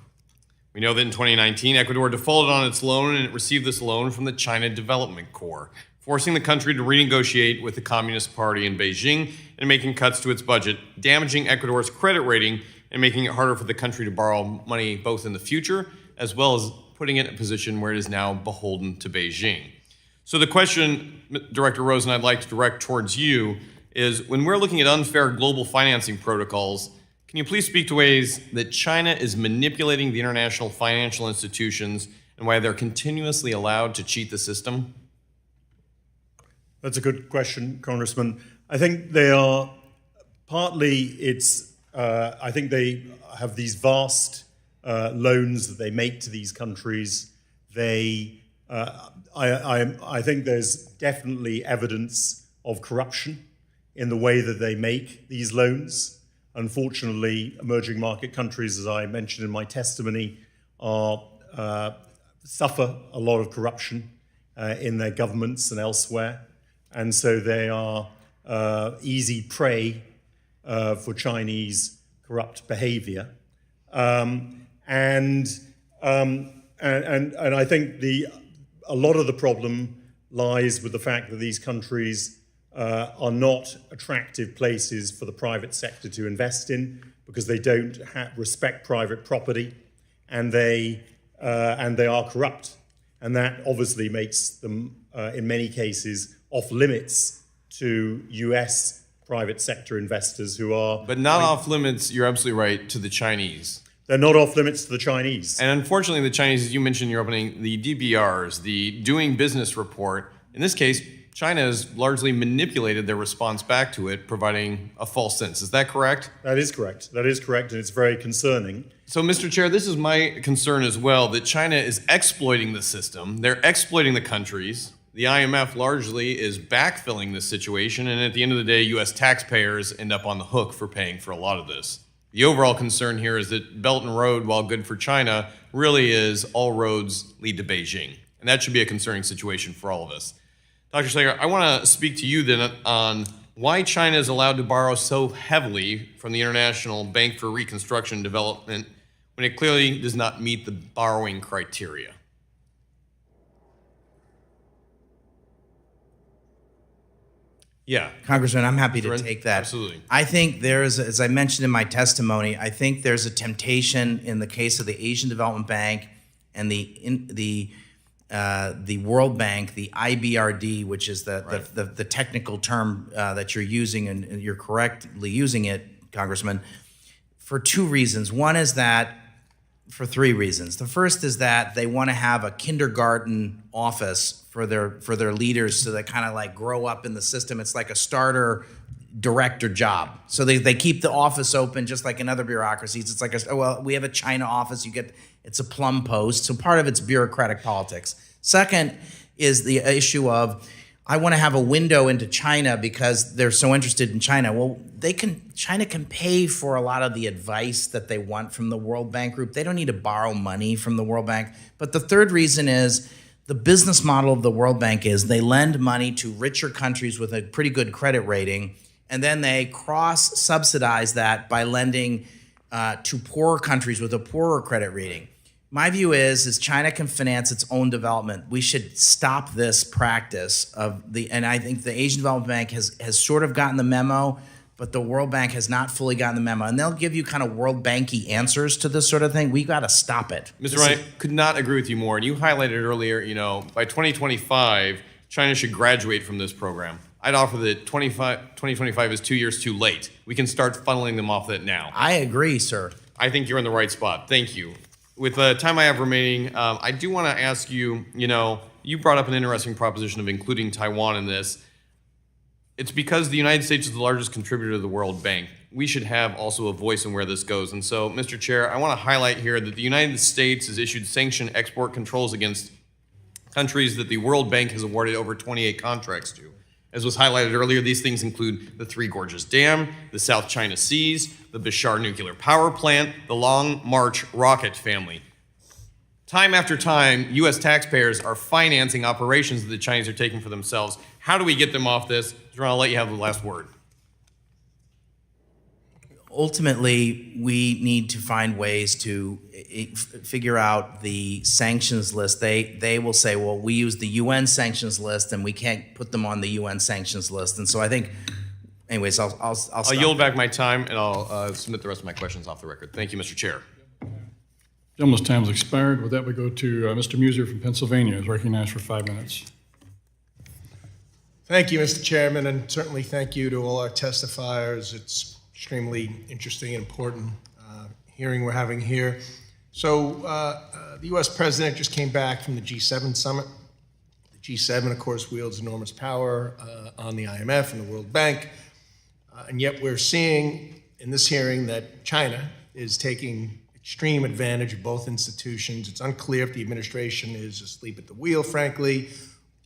We know that in 2019, Ecuador defaulted on its loan, and it received this loan from the China Development Corps, forcing the country to renegotiate with the Communist Party in Beijing and making cuts to its budget, damaging Ecuador's credit rating and making it harder for the country to borrow money both in the future as well as putting it in a position where it is now beholden to Beijing. So the question, Director Rosen, I'd like to direct towards you is, when we're looking at unfair global financing protocols, can you please speak to ways that China is manipulating the international financial institutions and why they're continuously allowed to cheat the system? That's a good question, Congressman. I think they are, partly I think they have these vast loans that they make to these countries. I think there's definitely evidence of corruption in the way that they make these loans. Unfortunately, emerging market countries, as I mentioned in my testimony, suffer a lot of corruption in their governments and elsewhere. And so they are easy prey for Chinese corrupt behavior. And I think a lot of the problem lies with the fact that these countries are not attractive places for the private sector to invest in, because they don't respect private property, and they are corrupt. And that obviously makes them, in many cases, off limits to US private sector investors who are... But not off limits, you're absolutely right, to the Chinese. They're not off limits to the Chinese. And unfortunately, the Chinese, as you mentioned in your opening, the DBRs, the Doing Business Report, in this case, China has largely manipulated their response back to it, providing a false sense. Is that correct? That is correct. That is correct, and it's very concerning. So, Mr. Chair, this is my concern as well, that China is exploiting the system. They're exploiting the countries. The IMF largely is backfilling this situation, and at the end of the day, U.S. taxpayers end up on the hook for paying for a lot of this. The overall concern here is that Belt and Road, while good for China, really is all roads lead to Beijing. And that should be a concerning situation for all of us. Dr. Slager, I want to speak to you then on why China is allowed to borrow so heavily from the International Bank for Reconstruction and Development when it clearly does not meet the borrowing criteria. Yeah. Congressman, I'm happy to take that. Absolutely. I think there's, as I mentioned in my testimony, I think there's a temptation in the case of the Asian Development Bank and the World Bank, the IBRD, which is the technical term that you're using, and you're correctly using it, Congressman, for two reasons. One is that, for three reasons. The first is that they want to have a kindergarten office for their leaders, so they kind of like grow up in the system. It's like a starter director job. So they keep the office open just like in other bureaucracies. It's like, we have a China office, it's a plum post. So part of it's bureaucratic politics. Second is the issue of, I want to have a window into China because they're so interested in China. Well, China can pay for a lot of the advice that they want from the World Bank Group. They don't need to borrow money from the World Bank. But the third reason is, the business model of the World Bank is they lend money to richer countries with a pretty good credit rating, and then they cross-subsidize that by lending to poorer countries with a poorer credit rating. My view is China can finance its own development. We should stop this practice and I think the Asian Development Bank has sort of gotten the memo, but the World Bank has not fully gotten the memo. And they'll give you kind of World Banky answers to this sort of thing. We got to stop it. Mr. Ryan, could not agree with you more. And you highlighted earlier, by 2025, China should graduate from this program. I'd offer that 2025 is 2 years too late. We can start funneling them off that now. I agree, sir. I think you're in the right spot. Thank you. With the time I have remaining, I do want to ask you, you brought up an interesting proposition of including Taiwan in this. it's because the United States is the largest contributor to the World Bank. We should have also a voice in where this goes. And so, Mr. Chair, I want to highlight here that the United States has issued sanctioned export controls against countries that the World Bank has awarded over 28 contracts to. As was highlighted earlier, these things include the Three Gorges Dam, the South China Seas, the Bashar nuclear power plant, the Long March rocket family. Time after time, U.S. taxpayers are financing operations that the Chinese are taking for themselves. How do we get them off this? Jerome, I'll let you have the last word. Ultimately, we need to find ways to figure out the sanctions list. They will say, well, we use the UN sanctions list and we can't put them on the UN sanctions list. And so I think, anyways, I'll stop. I'll yield back my time and I'll submit the rest of my questions off the record. Thank you, Mr. Chair. Gentleman's time has expired. With that, we go to Mr. Muser from Pennsylvania, who is recognized for 5 minutes. Thank you, Mr. Chairman, and certainly thank you to all our testifiers. It's extremely interesting and important hearing we're having here. So the U.S. president just came back from the G7 summit. The G7, of course, wields enormous power on the IMF and the World Bank, and yet we're seeing in this hearing that China is taking extreme advantage of both institutions. It's unclear if the administration is asleep at the wheel, frankly,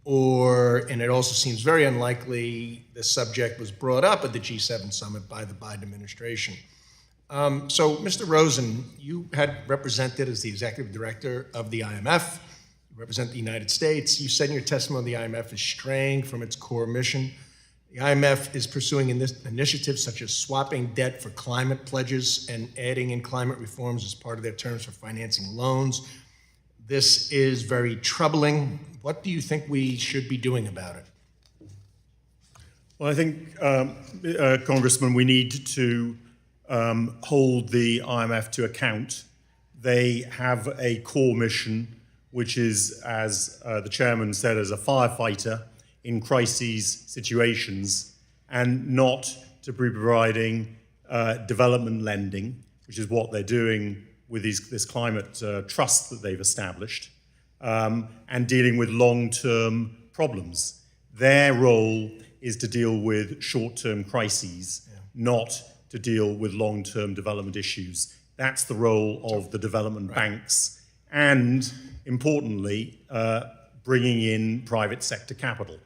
and it also seems very unlikely this subject was brought up at the G7 summit by the Biden administration. So, Mr. Rosen, you had represented as the executive director of the IMF. You represent the United States. You said in your testimony the IMF is straying from its core mission. The IMF is pursuing initiatives such as swapping debt for climate pledges and adding in climate reforms as part of their terms for financing loans. This is very troubling. What do you think we should be doing about it? Well, I think, Congressman, we need to hold the IMF to account. They have a core mission, which is, as the chairman said, as a firefighter in crises situations, and not to be providing development lending, which is what they're doing with this climate trust that they've established, and dealing with long-term problems. Their role is to deal with short-term crises, not to deal with long-term development issues. That's the role of the development banks, and importantly, bringing in private sector capital.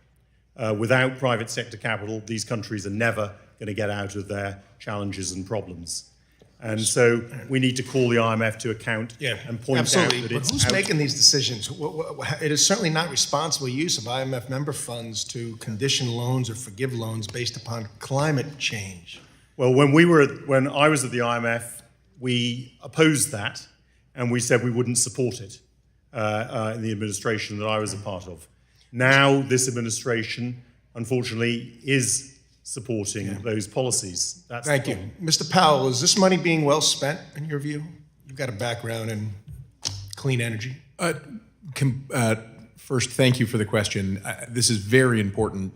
Without private sector capital, these countries are never going to get out of their challenges and problems. And so we need to call the IMF to account and point out that it's who's making these decisions? It is certainly not responsible use of IMF member funds to condition loans or forgive loans based upon climate change. Well, when I was at the IMF, we opposed that, and we said we wouldn't support it in the administration that I was a part of. Now, this administration, unfortunately, is supporting those policies. That's Thank you. Mr. Powell, is this money being well spent, in your view? You've got a background in clean energy. First, thank you for the question. This is very important.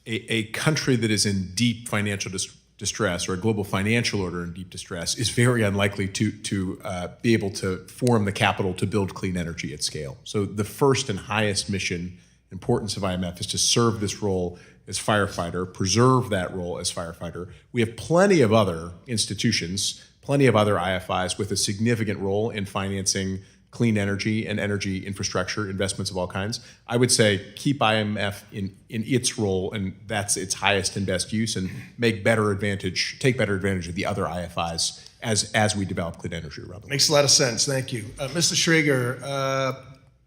A country that is in deep financial distress, or a global financial order in deep distress, is very unlikely to be able to form the capital to build clean energy at scale. So the first and highest mission importance of IMF is to serve this role as firefighter, preserve that role as firefighter. We have plenty of other institutions, plenty of other IFIs with a significant role in financing clean energy and energy infrastructure investments of all kinds. I would say keep IMF in its role, and that's its highest and best use, and take better advantage of the other IFIs as we develop clean energy around the world. Makes a lot of sense. Thank you. Mr. Schrager,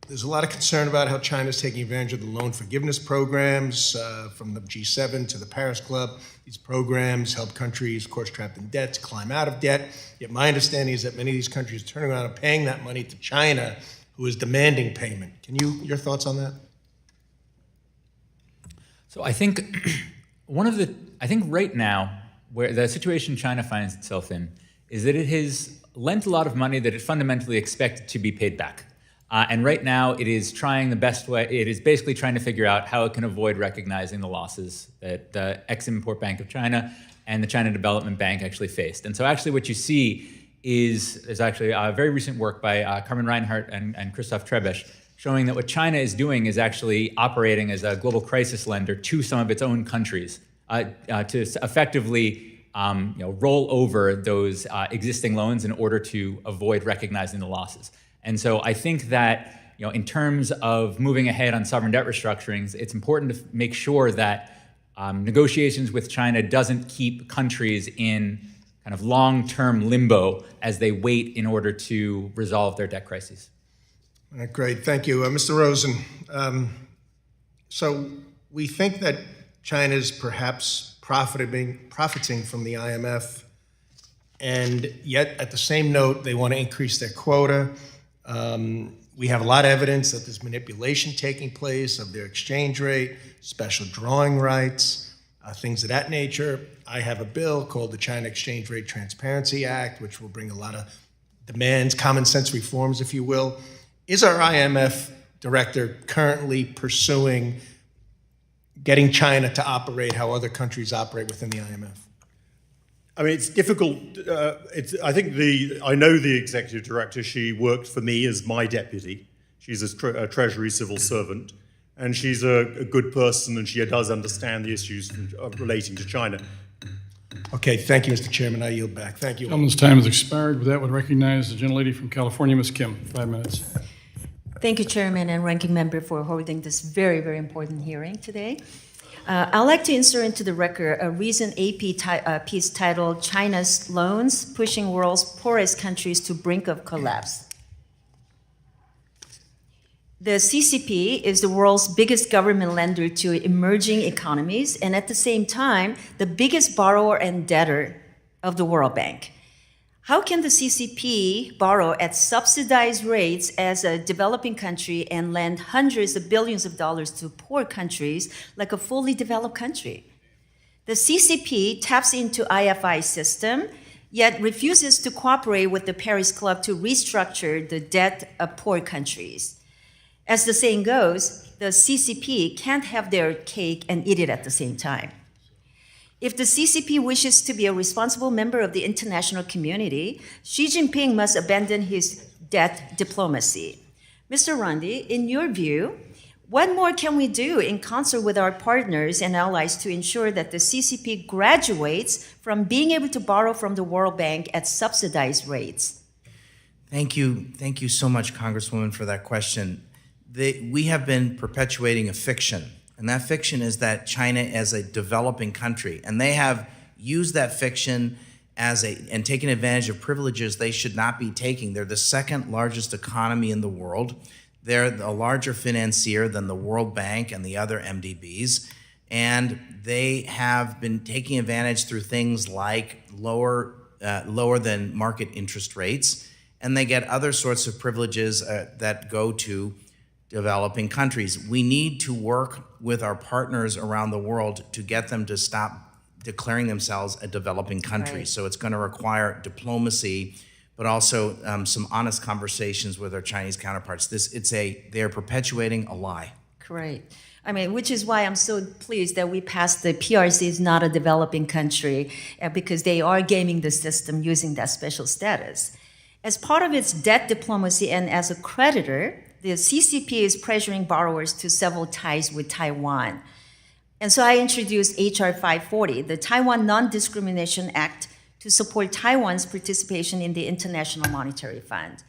there's a lot of concern about how China's taking advantage of the loan forgiveness programs from the G7 to the Paris Club. These programs help countries, of course, trapped in debt to climb out of debt. Yet my understanding is that many of these countries are turning around and paying that money to China, who is demanding payment. Your thoughts on that? So I think right now, where the situation China finds itself in is that it has lent a lot of money that it fundamentally expected to be paid back. And right now, it is trying the best way. It is basically trying to figure out how it can avoid recognizing the losses that the Export-Import Bank of China and the China Development Bank actually faced. And so actually what you see is actually a very recent work by Carmen Reinhardt and Christoph Trebesch showing that what China is doing is actually operating as a global crisis lender to some of its own countries to effectively roll over those existing loans in order to avoid recognizing the losses. And so I think that in terms of moving ahead on sovereign debt restructurings, it's important to make sure that negotiations with China doesn't keep countries in kind of long-term limbo as they wait in order to resolve their debt crises. Great, thank you. Mr. Rosen, so we think that China's perhaps profiting from the IMF, and yet at the same note, they want to increase their quota. We have a lot of evidence that there's manipulation taking place of their exchange rate, special drawing rights, things of that nature. I have a bill called the China Exchange Rate Transparency Act, which will bring a lot of demands, common sense reforms, if you will. Is our IMF director currently pursuing getting China to operate how other countries operate within the IMF? I mean, it's difficult. I know the executive director. She worked for me as my deputy. She's a Treasury civil servant, and she's a good person, and she does understand the issues relating to China. Okay, thank you, Mr. Chairman. I yield back. Thank you. Gentleman's time has expired. With that, would recognize the gentlelady from California, Ms. Kim, 5 minutes. Thank you, Chairman and Ranking Member, for holding this very, very important hearing today. I'd like to insert into the record a recent AP piece titled "China's Loans Pushing World's Poorest Countries to Brink of Collapse." The CCP is the world's biggest government lender to emerging economies, and at the same time, the biggest borrower and debtor of the World Bank. How can the CCP borrow at subsidized rates as a developing country and lend hundreds of billions of dollars to poor countries like a fully developed country? The CCP taps into IFI system, yet refuses to cooperate with the Paris Club to restructure the debt of poor countries. As the saying goes, the CCP can't have their cake and eat it at the same time. If the CCP wishes to be a responsible member of the international community, Xi Jinping must abandon his debt diplomacy. Mr. Randi, in your view, what more can we do in concert with our partners and allies to ensure that the CCP graduates from being able to borrow from the World Bank at subsidized rates? Thank you so much, Congresswoman, for that question. We have been perpetuating a fiction. And that fiction is that China is a developing country, and they have used that fiction and taken advantage of privileges they should not be taking. They're the second largest economy in the world. They're a larger financier than the World Bank and the other MDBs, and they have been taking advantage through things like lower than market interest rates, and they get other sorts of privileges that go to developing countries. We need to work with our partners around the world to get them to stop declaring themselves a developing country. Right. So it's going to require diplomacy, but also some honest conversations with our Chinese counterparts. They are perpetuating a lie. Correct. I mean, which is why I'm so pleased that we passed the PRC is not a developing country, because they are gaming the system using that special status. As part of its debt diplomacy and as a creditor, the CCP is pressuring borrowers to sever ties with Taiwan. And so I introduced HR 540, the Taiwan Non-Discrimination Act, to support Taiwan's participation in the International Monetary Fund.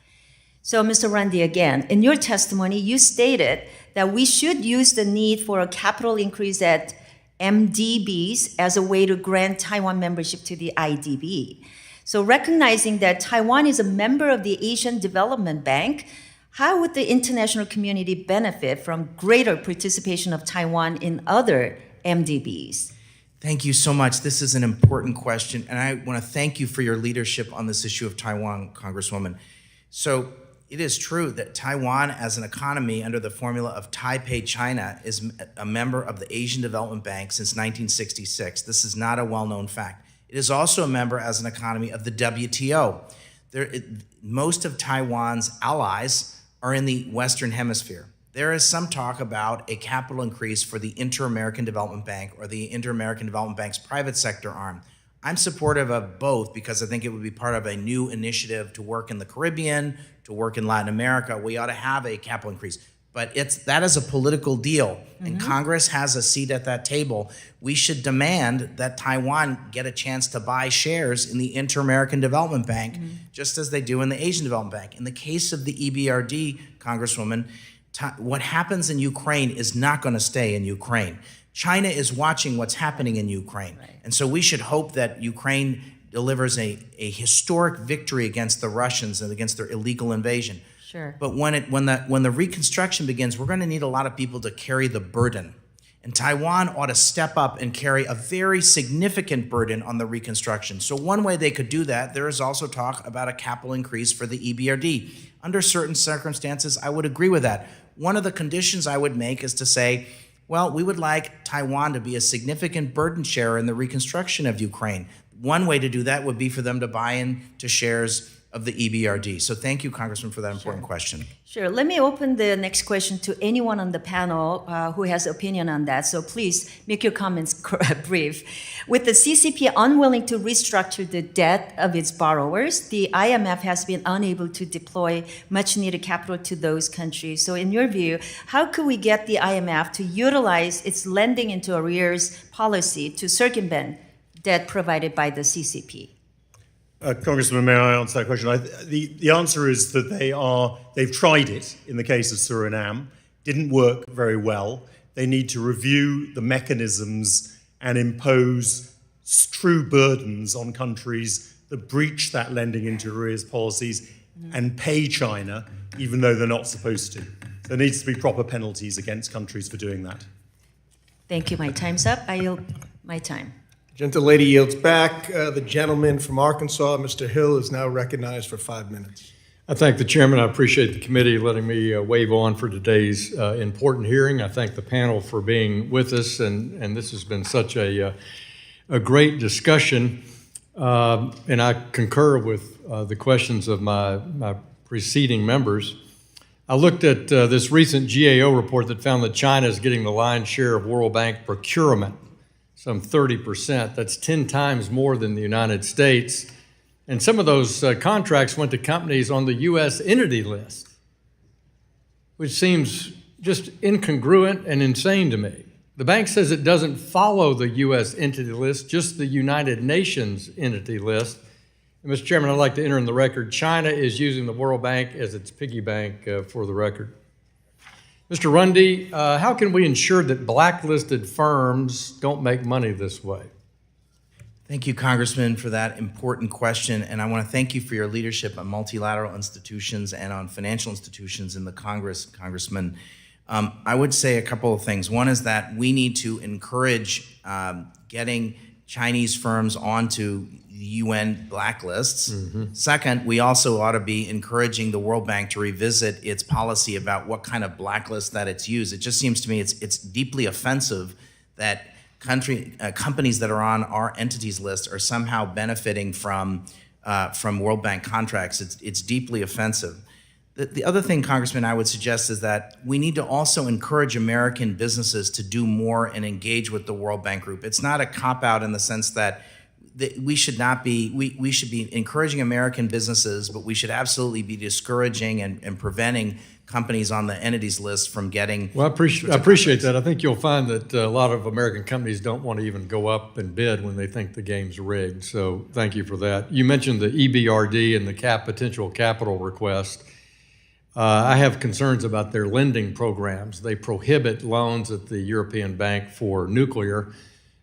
So, Mr. Randi, again, in your testimony, you stated that we should use the need for a capital increase at MDBs as a way to grant Taiwan membership to the IDB. So recognizing that Taiwan is a member of the Asian Development Bank, how would the international community benefit from greater participation of Taiwan in other MDBs? Thank you so much. This is an important question, and I want to thank you for your leadership on this issue of Taiwan, Congresswoman. So it is true that Taiwan, as an economy under the formula of Taipei, China, is a member of the Asian Development Bank since 1966. This is not a well-known fact. It is also a member as an economy of the WTO. Most of Taiwan's allies are in the Western Hemisphere. There is some talk about a capital increase for the Inter-American Development Bank or the Inter-American Development Bank's private sector arm. I'm supportive of both because I think it would be part of a new initiative to work in the Caribbean, to work in Latin America. We ought to have a capital increase. But that is a political deal, and Congress has a seat at that table. We should demand that Taiwan get a chance to buy shares in the Inter-American Development Bank, just as they do in the Asian Development Bank. In the case of the EBRD, Congresswoman, what happens in Ukraine is not going to stay in Ukraine. China is watching what's happening in Ukraine. Right. And so we should hope that Ukraine delivers a historic victory against the Russians and against their illegal invasion. Sure. But when the reconstruction begins, we're going to need a lot of people to carry the burden. And Taiwan ought to step up and carry a very significant burden on the reconstruction. So one way they could do that, there is also talk about a capital increase for the EBRD. Under certain circumstances, I would agree with that. One of the conditions I would make is to say, well, we would like Taiwan to be a significant burden sharer in the reconstruction of Ukraine. One way to do that would be for them to buy into shares of the EBRD. So thank you, Congressman, for that important question. Sure. Let me open the next question to anyone on the panel who has opinion on that. So please make your comments brief. With the CCP unwilling to restructure the debt of its borrowers, the IMF has been unable to deploy much needed capital to those countries. So in your view, how could we get the IMF to utilize its lending into arrears policy to circumvent debt provided by the CCP? Congressman, may I answer that question? The answer is that they've tried it in the case of Suriname, didn't work very well. They need to review the mechanisms and impose true burdens on countries that breach that lending into arrears policies and pay China, even though they're not supposed to. There needs to be proper penalties against countries for doing that. Thank you. My time's up. I yield my time. Gentlelady yields back. The gentleman from Arkansas, Mr. Hill, is now recognized for 5 minutes. I thank the chairman. I appreciate the committee letting me wave on for today's important hearing. I thank the panel for being with us, and this has been such a great discussion. And I concur with the questions of my preceding members. I looked at this recent GAO report that found that China is getting the lion's share of World Bank procurement, some 30%. That's 10 times more than the United States. And some of those contracts went to companies on the U.S. entity list, which seems just incongruent and insane to me. The bank says it doesn't follow the U.S. entity list, just the United Nations entity list. And Mr. Chairman, I'd like to enter in the record, China is using the World Bank as its piggy bank for the record. Mr. Rundy, how can we ensure that blacklisted firms don't make money this way? Thank you, Congressman, for that important question. And I want to thank you for your leadership on multilateral institutions and on financial institutions in the Congress, Congressman. I would say a couple of things. One is that we need to encourage getting Chinese firms onto UN blacklists. Second, we also ought to be encouraging the World Bank to revisit its policy about what kind of blacklist that it's used. It just seems to me it's deeply offensive that companies that are on our entities list are somehow benefiting from World Bank contracts. It's deeply offensive. The other thing, Congressman, I would suggest is that we need to also encourage American businesses to do more and engage with the World Bank Group. It's not a cop-out in the sense that we should be encouraging American businesses, but we should absolutely be discouraging and preventing companies on the entities list from getting. Well, I appreciate that. I think you'll find that a lot of American companies don't want to even go up and bid when they think the game's rigged. So thank you for that. You mentioned the EBRD and the potential capital request. I have concerns about their lending programs. They prohibit loans at the European Bank for nuclear.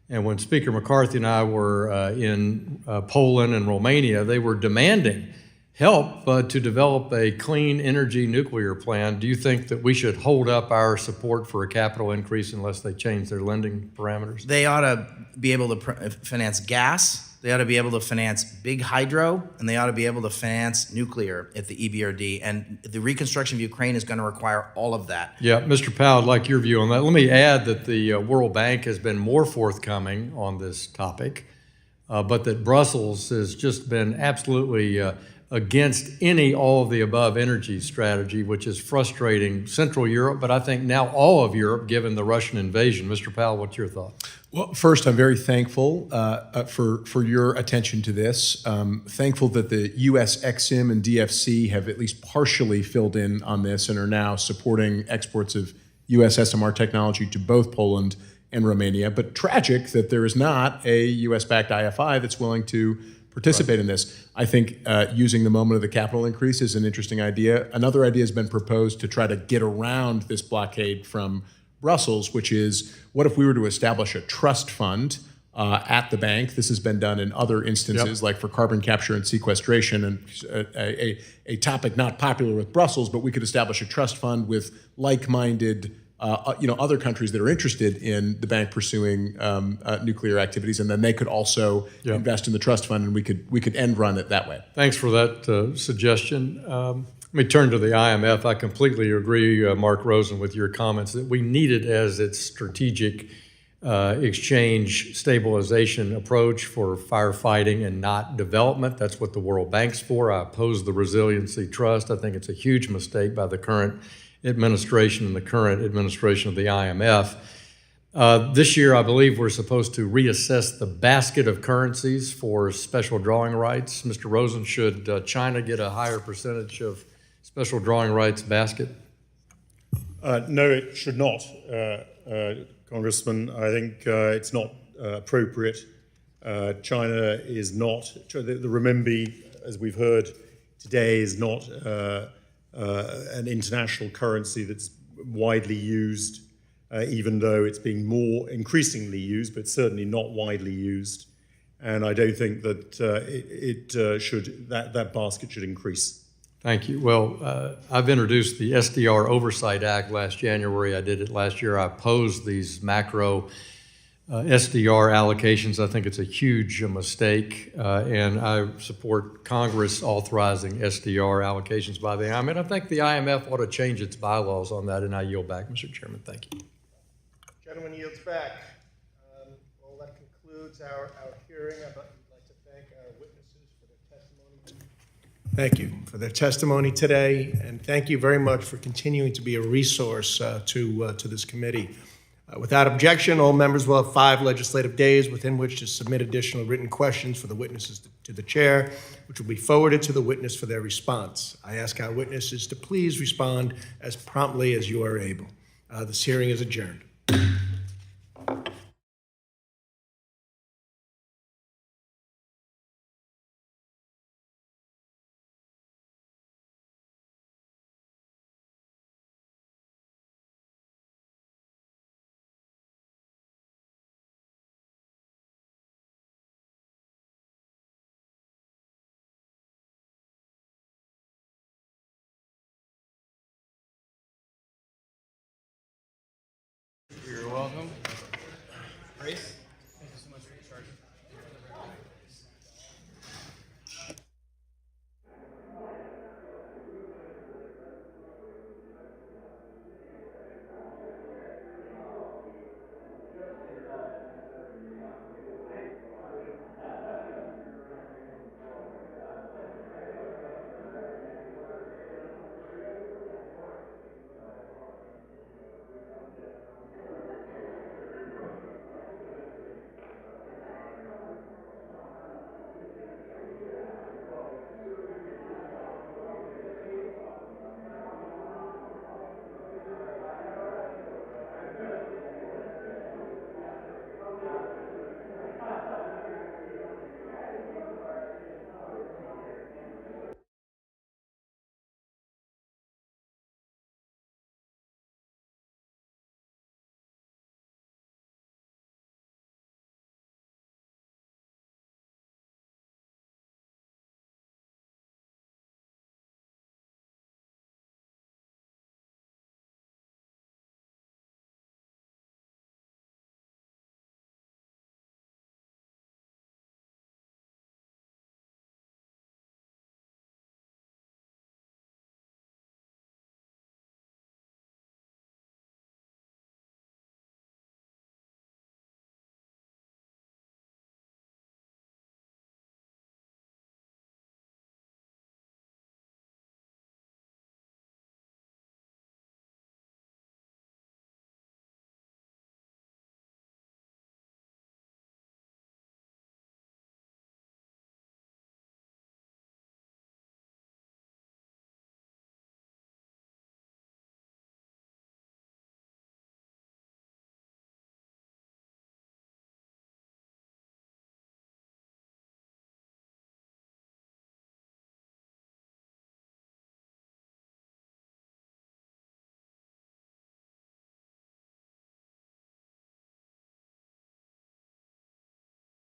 And when Speaker McCarthy and I were in Poland and Romania, they were demanding help to develop a clean energy nuclear plan. Do you think that we should hold up our support for a capital increase unless they change their lending parameters? They ought to be able to finance gas. They ought to be able to finance big hydro, and they ought to be able to finance nuclear at the EBRD. And the reconstruction of Ukraine is going to require all of that. Yeah, Mr. Powell, I'd like your view on that. Let me add that the World Bank has been more forthcoming on this topic, but that Brussels has just been absolutely against any all-of-the-above energy strategy, which is frustrating Central Europe, but I think now all of Europe, given the Russian invasion. Mr. Powell, what's your thought? Well, first, I'm very thankful for your attention to this. Thankful that the U.S. Exim and DFC have at least partially filled in on this and are now supporting exports of U.S. SMR technology to both Poland and Romania. But tragic that there is not a U.S.-backed IFI that's willing to participate in this. I think using the moment of the capital increase is an interesting idea. Another idea has been proposed to try to get around this blockade from Brussels, which is, what if we were to establish a trust fund at the bank? This has been done in other instances, like for carbon capture and sequestration, and a topic not popular with Brussels, but we could establish a trust fund with like-minded other countries that are interested in the bank pursuing nuclear activities, and then they could also invest in the trust fund, and we could end run it that way. Thanks for that suggestion. Let me turn to the IMF. I completely agree, Mark Rosen, with your comments that we need it as its strategic exchange stabilization approach for firefighting and not development. That's what the World Bank's for. I oppose the Resiliency Trust. I think it's a huge mistake by the current administration and the current administration of the IMF. This year, I believe we're supposed to reassess the basket of currencies for special drawing rights. Mr. Rosen, should China get a higher percentage of special drawing rights basket? No, it should not, Congressman. I think it's not appropriate. China is not, the renminbi, as we've heard today, is not an international currency that's widely used, even though it's being more increasingly used, but certainly not widely used. And I don't think that that basket should increase. Thank you. Well, I've introduced the SDR Oversight Act last January. I did it last year. I opposed these macro SDR allocations. I think it's a huge mistake, and I support Congress authorizing SDR allocations by the IMF. I think the IMF ought to change its bylaws on that, and I yield back, Mr. Chairman. Thank you. Gentleman yields back. Well, that concludes our hearing. I'd like to thank our witnesses for their testimony. Thank you for their testimony today, and thank you very much for continuing to be a resource to this committee. Without objection, all members will have 5 legislative days within which to submit additional written questions for the witnesses to the chair, which will be forwarded to the witness for their response. I ask our witnesses to please respond as promptly as you are able. This hearing is adjourned. You're welcome. Grace?